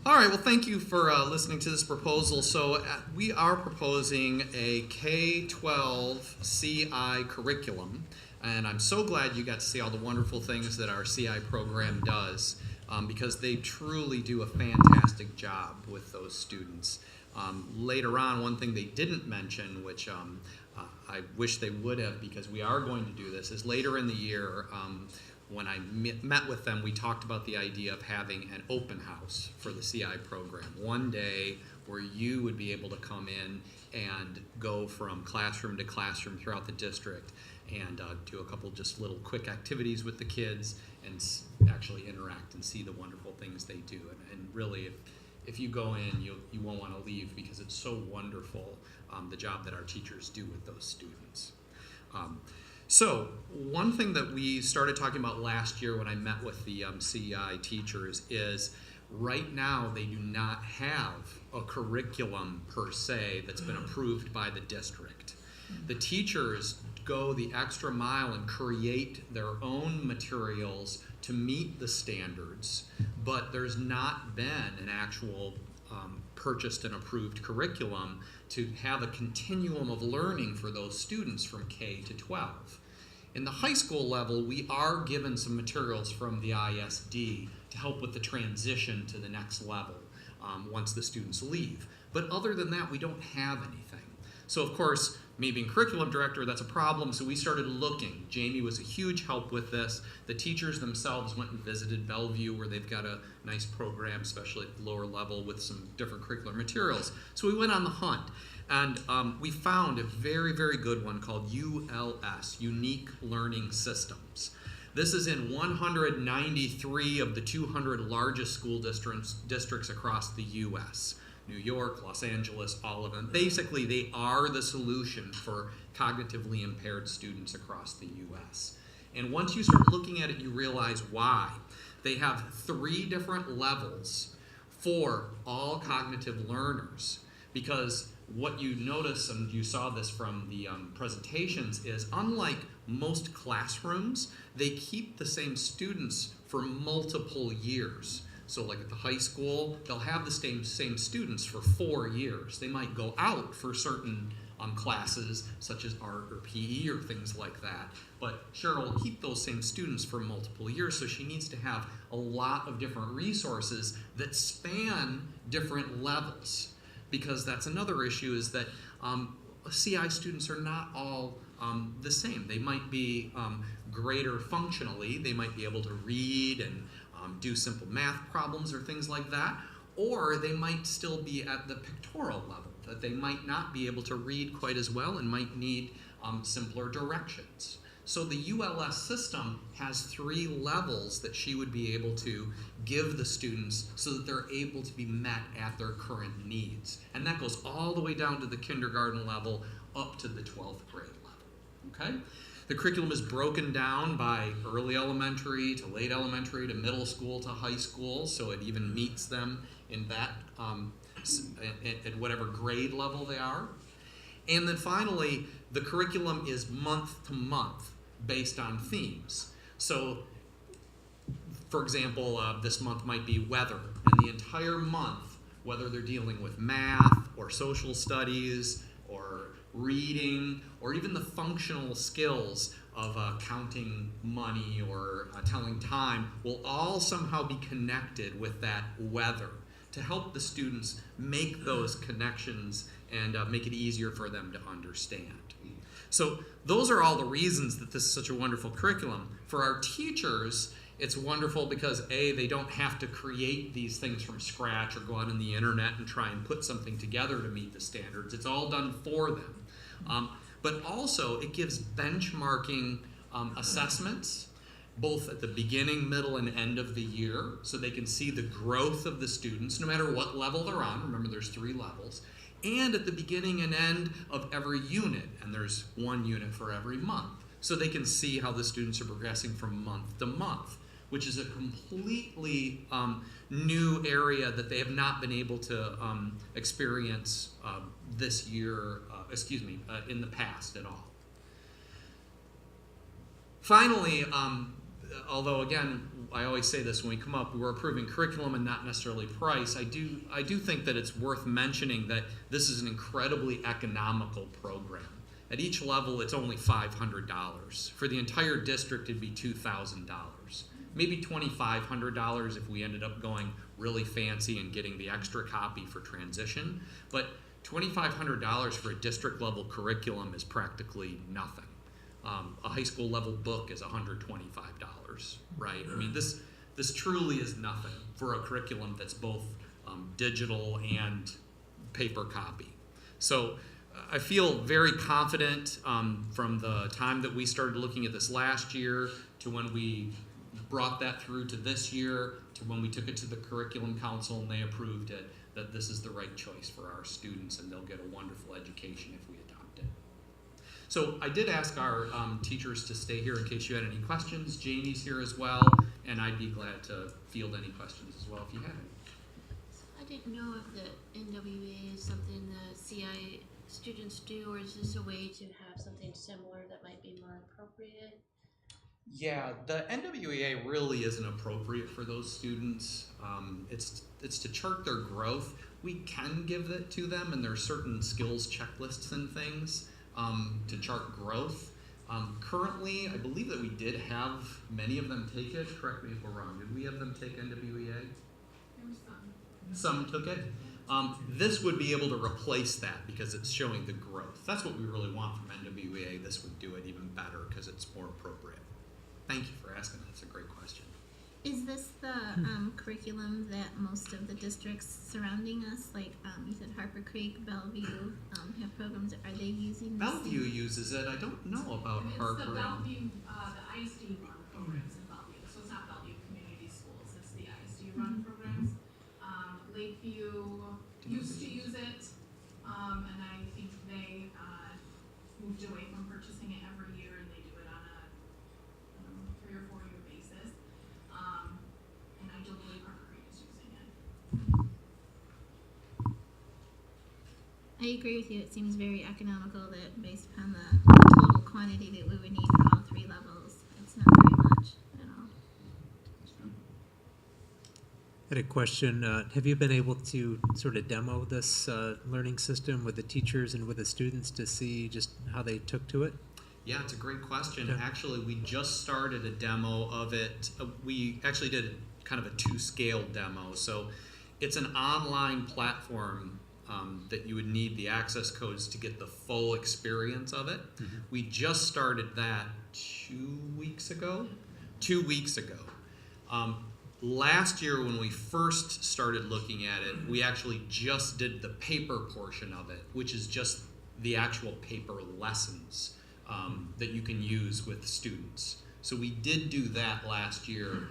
All right, well, thank you for listening to this proposal. So we are proposing a K-12 CI curriculum, and I'm so glad you got to see all the wonderful things that our CI program does, because they truly do a fantastic job with those students. Later on, one thing they didn't mention, which I wish they would have, because we are going to do this, is later in the year, when I met with them, we talked about the idea of having an open house for the CI program. One day where you would be able to come in and go from classroom to classroom throughout the district and do a couple just little quick activities with the kids and actually interact and see the wonderful things they do. And really, if you go in, you won't want to leave, because it's so wonderful, the job that our teachers do with those students. So one thing that we started talking about last year when I met with the CEI teachers is right now they do not have a curriculum per se that's been approved by the district. The teachers go the extra mile and create their own materials to meet the standards, but there's not been an actual purchased and approved curriculum to have a continuum of learning for those students from K to 12. In the high school level, we are given some materials from the ISD to help with the transition to the next level once the students leave. But other than that, we don't have anything. So of course, me being curriculum director, that's a problem, so we started looking. Jamie was a huge help with this. The teachers themselves went and visited Bellevue, where they've got a nice program, especially at the lower level, with some different curricular materials. So we went on the hunt, and we found a very, very good one called ULS, Unique Learning Systems. This is in 193 of the 200 largest school districts across the U.S. New York, Los Angeles, all of them. Basically, they are the solution for cognitively impaired students across the U.S. And once you start looking at it, you realize why. They have 3 different levels for all cognitive learners, because what you notice, and you saw this from the presentations, is unlike most classrooms, they keep the same students for multiple years. So like at the high school, they'll have the same students for 4 years. They might go out for certain classes, such as art or PE or things like that. But Cheryl will keep those same students for multiple years, so she needs to have a lot of different resources that span different levels. Because that's another issue, is that CI students are not all the same. They might be greater functionally. They might be able to read and do simple math problems or things like that, or they might still be at the pictorial level, that they might not be able to read quite as well and might need simpler directions. So the ULS system has 3 levels that she would be able to give the students so that they're able to be met at their current needs. And that goes all the way down to the kindergarten level up to the 12th grade level, okay? The curriculum is broken down by early elementary to late elementary to middle school to high school, so it even meets them in that, at whatever grade level they are. And then finally, the curriculum is month to month based on themes. So, for example, this month might be weather, and the entire month, whether they're dealing with math or social studies or reading, or even the functional skills of counting money or telling time, will all somehow be connected with that weather to help the students make those connections and make it easier for them to understand. So those are all the reasons that this is such a wonderful curriculum. For our teachers, it's wonderful because A, they don't have to create these things from scratch or go out on the internet and try and put something together to meet the standards. It's all done for them. But also, it gives benchmarking assessments, both at the beginning, middle, and end of the year, so they can see the growth of the students, no matter what level they're on. Remember, there's 3 levels. And at the beginning and end of every unit, and there's 1 unit for every month, so they can see how the students are progressing from month to month, which is a completely new area that they have not been able to experience this year, in the past at all. Finally, although again, I always say this when we come up, we're approving curriculum and not necessarily price. I do think that it's worth mentioning that this is an incredibly economical program. At each level, it's only $500. For the entire district, it'd be $2,000. Maybe $2,500 if we ended up going really fancy and getting the extra copy for transition. But $2,500 for a district level curriculum is practically nothing. A high school level book is $125, right? I mean, this truly is nothing for a curriculum that's both digital and paper copy. So I feel very confident from the time that we started looking at this last year to when we brought that through to this year to when we took it to the curriculum council and they approved it, that this is the right choice for our students and they'll get a wonderful education if we adopt it. So I did ask our teachers to stay here in case you had any questions. Jamie's here as well, and I'd be glad to field any questions as well if you have any. I didn't know if the NWA is something the CI students do, or is this a way to have something similar that might be more appropriate? Yeah, the NWEA really isn't appropriate for those students. It's to chart their growth. We can give it to them, and there are certain skills checklists and things to chart growth. Currently, I believe that we did have many of them take it. Correct me if we're wrong. Did we have them take NWEA? Some took it. This would be able to replace that because it's showing the growth. That's what we really want from NWEA. This would do it even better because it's more appropriate. Thank you for asking. That's a great question. Is this the curriculum that most of the districts surrounding us, like you said Harper Creek, Bellevue, have programs? Are they using this? Bellevue uses it. I don't know about Harper. It's the Bellevue, the ISD run programs in Bellevue. So it's not Bellevue Community Schools, it's the ISD run programs. Lakeview used to use it, and I think they moved away from purchasing it every year, and they do it on a 3 or 4 year basis. And I don't believe Harper Creek is using it. I agree with you. It seems very economical that based upon the total quantity that we would need for all 3 levels, it's not very much at all. I had a question. Have you been able to sort of demo this learning system with the teachers and with the students to see just how they took to it? Yeah, it's a great question. Yeah. Actually, we just started a demo of it. We actually did kind of a 2-scale demo. So it's an online platform that you would need the access codes to get the full experience of it. Mm-hmm. We just started that 2 weeks ago. 2 weeks ago. Last year when we first started looking at it, we actually just did the paper portion of it, which is just the actual paper lessons that you can use with students. So we did do that last year.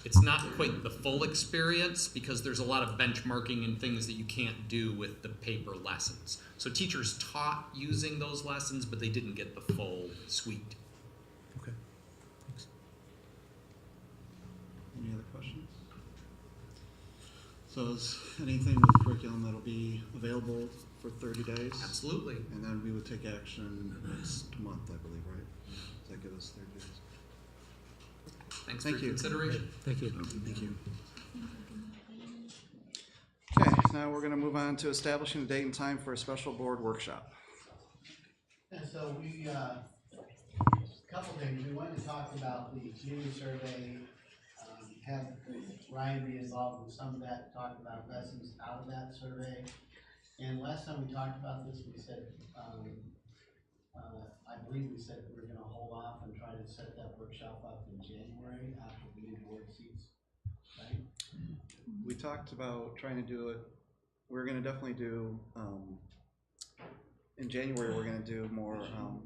It's not quite the full experience because there's a lot of benchmarking and things that you can't do with the paper lessons. So teachers taught using those lessons, but they didn't get the full suite. Okay. Thanks. Any other questions? So is anything with curriculum that'll be available for 30 days? Absolutely. And then we would take action next month, I believe, right? Does that give us 30 days? Thanks for your consideration. Thank you. Thank you. Okay, now we're going to move on to establishing a date and time for a special board workshop. And so we, a couple things. We wanted to talk about the community survey, have Ryan be involved with some of that, talk about lessons out of that survey. And last time we talked about this, we said, I believe we said we were going to hold off and try to set that workshop up in January after the new board seats, right? We talked about trying to do it, we're going to definitely do, in January we're going to do more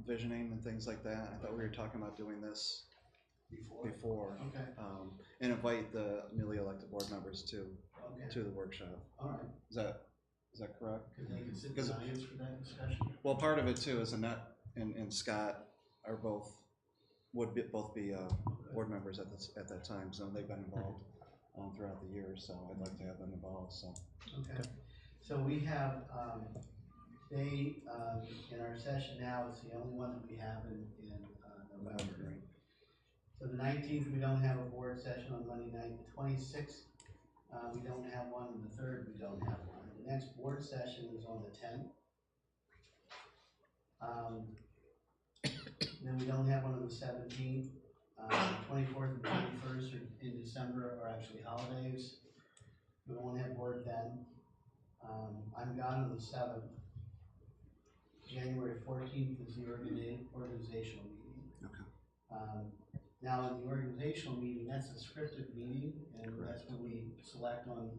visioning and things like that. I thought we were talking about doing this before. Okay. And invite the newly elected board members to the workshop. All right. Is that correct? Because they can sit in the audience for that discussion. Well, part of it too is Annette and Scott are would both be board members at that time, so they've been involved throughout the year. So I'd like to have them involved. So. Okay. So we have they in our session now. It's the only one that we have in November. So the 19th we don't have a board session on Monday night. The 26th we don't have one, and the 3rd we don't have one. The next board session is on the 10th. Then we don't have one on the 17th. 24th and 21st are in December are actually holidays. We won't have board then. I'm gone on the 7th. January 14th is the organizational meeting. Okay. Now, in the organizational meeting, that's a scripted meeting, and that's when we select on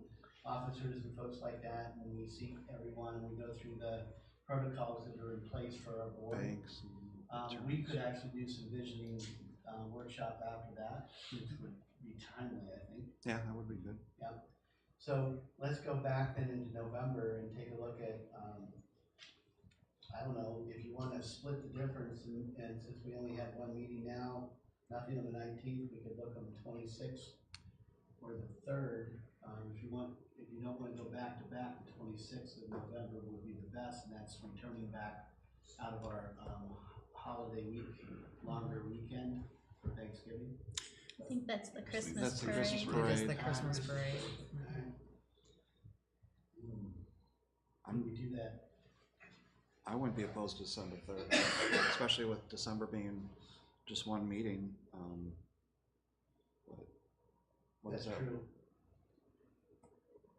officers and folks like that, and we seat everyone, and we go through the protocols that are in place for our board. Thanks. We could actually do some visioning workshop after that, which would be timely, I think. Yeah, that would be good. Yeah. So let's go back then into November and take a look at, I don't know, if you want to split the difference, and since we only have one meeting now, nothing on the 19th, we could look on the 26th or the 3rd. If you don't want to go back to back, the 26th of November would be the best, and that's returning back out of our holiday week, longer weekend for Thanksgiving. I think that's the Christmas parade. That's the Christmas parade. It is the Christmas parade. Can we do that? I wouldn't be opposed to December 3rd, especially with December being just one meeting. What is That's that? true.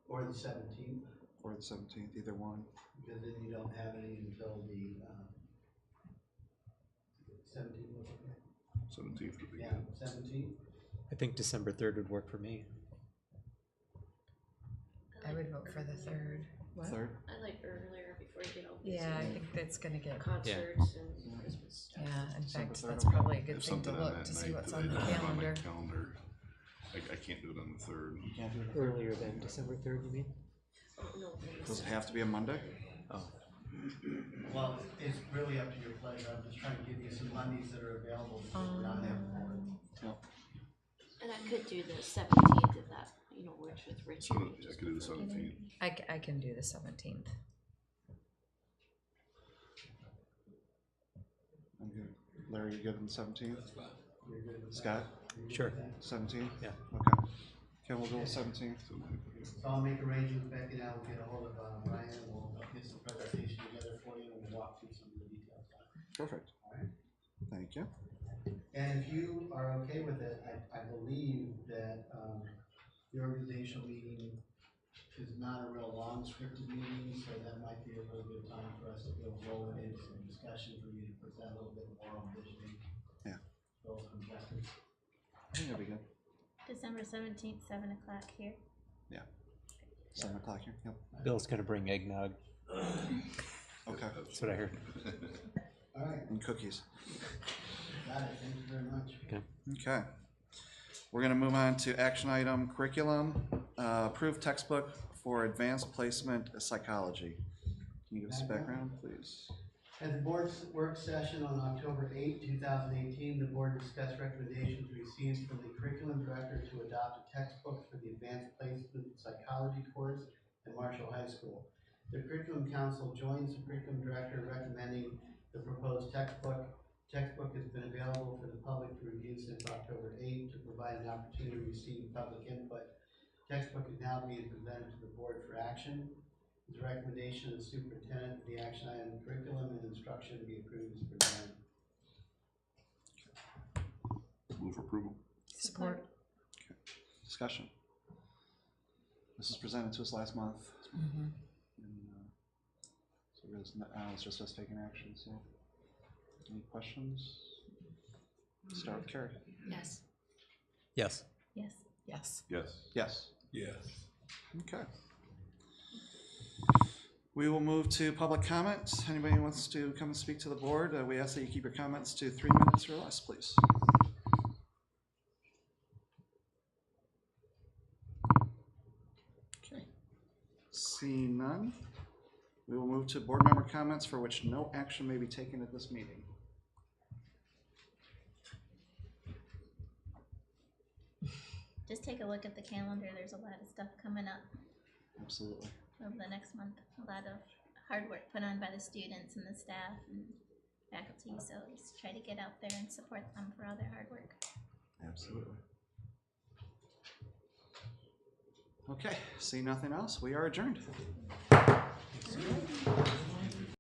Or the 17th, Or the 17th, either one. because then you don't have any until the 17th. 17th would be Yeah, good. 17th. I think December 3rd would work for me. I would vote for the 3rd. What? 3rd? I like earlier before you get all busy. Yeah, I think that's gonna get. Concerts and Christmas stuff. Yeah, in December fact, 3rd, that's okay. probably a I good have thing to something on look that to see night what's that on the I have on my calendar. calendar. I can't do it on the 3rd. You can't do it Earlier than December 3rd, you mean? Oh, no. Does it have to be a Monday? Oh. Well, it's really up to your pleasure. I'm just trying to give you some Mondays that are available because we're not having board. And I could do the 17th if that, works with Richard. So I could do the 17th. I can do the 17th. I'm good. Larry, you good on the 17th? You're good with that? Scott? Sure. 17th? Yeah. Okay. Okay, we'll go with 17th. So I'll make arrangements, Becky, and I will get a hold of Ryan, and we'll get some presentation together for you, and we'll walk through some of the details. Perfect. All right. Thank you. And if you are okay with it, I believe that the organizational meeting is not a real long scripted meeting, so that might be a really good time for us to go roll it into some discussion for you to present a little bit more on visioning. Yeah. Goals and objectives. I think that'd be good. December 17th, 7 o'clock here. Yeah. 7 o'clock here. Yep. Bill's gonna bring eggnog. Okay. That's what I heard. All right, And cookies. got it. Thank you very much. Okay. Okay. We're gonna move on to action item curriculum. Approved textbook for advanced placement psychology. Can you give us a background, please? At the board's work session on October 8, 2018, the board discussed recommendations received from the curriculum director to adopt a textbook for the advanced placement psychology course at Marshall High School. The curriculum council joins the curriculum director recommending the proposed textbook. Textbook has been available for the public to review since October 8 to provide an opportunity to receive public input. Textbook is now being presented to the board for action. The recommendation of the superintendent, the action item curriculum and instruction be approved as presented. Move for approval. Support. Okay. Discussion. This was presented to us last month. Mm-hmm. And, so it's just us taking action, so. Any questions? Start with Carrie. Yes. Yes. Yes. Yes. Yes. Yes. Yes. Okay. We will move to public comments. Anybody who wants to come and speak to the board, we ask that you keep your comments to 3 minutes or less, please. Okay. Seeing none, we will move to board member comments for which no action may be taken at this meeting. Just take a look at the calendar. There's a lot of stuff coming up Absolutely. over the next month. A lot of hard work put on by the students and the staff and faculty. So just try to get out there and support them for all their hard work. Absolutely. Okay, see nothing else, we are adjourned.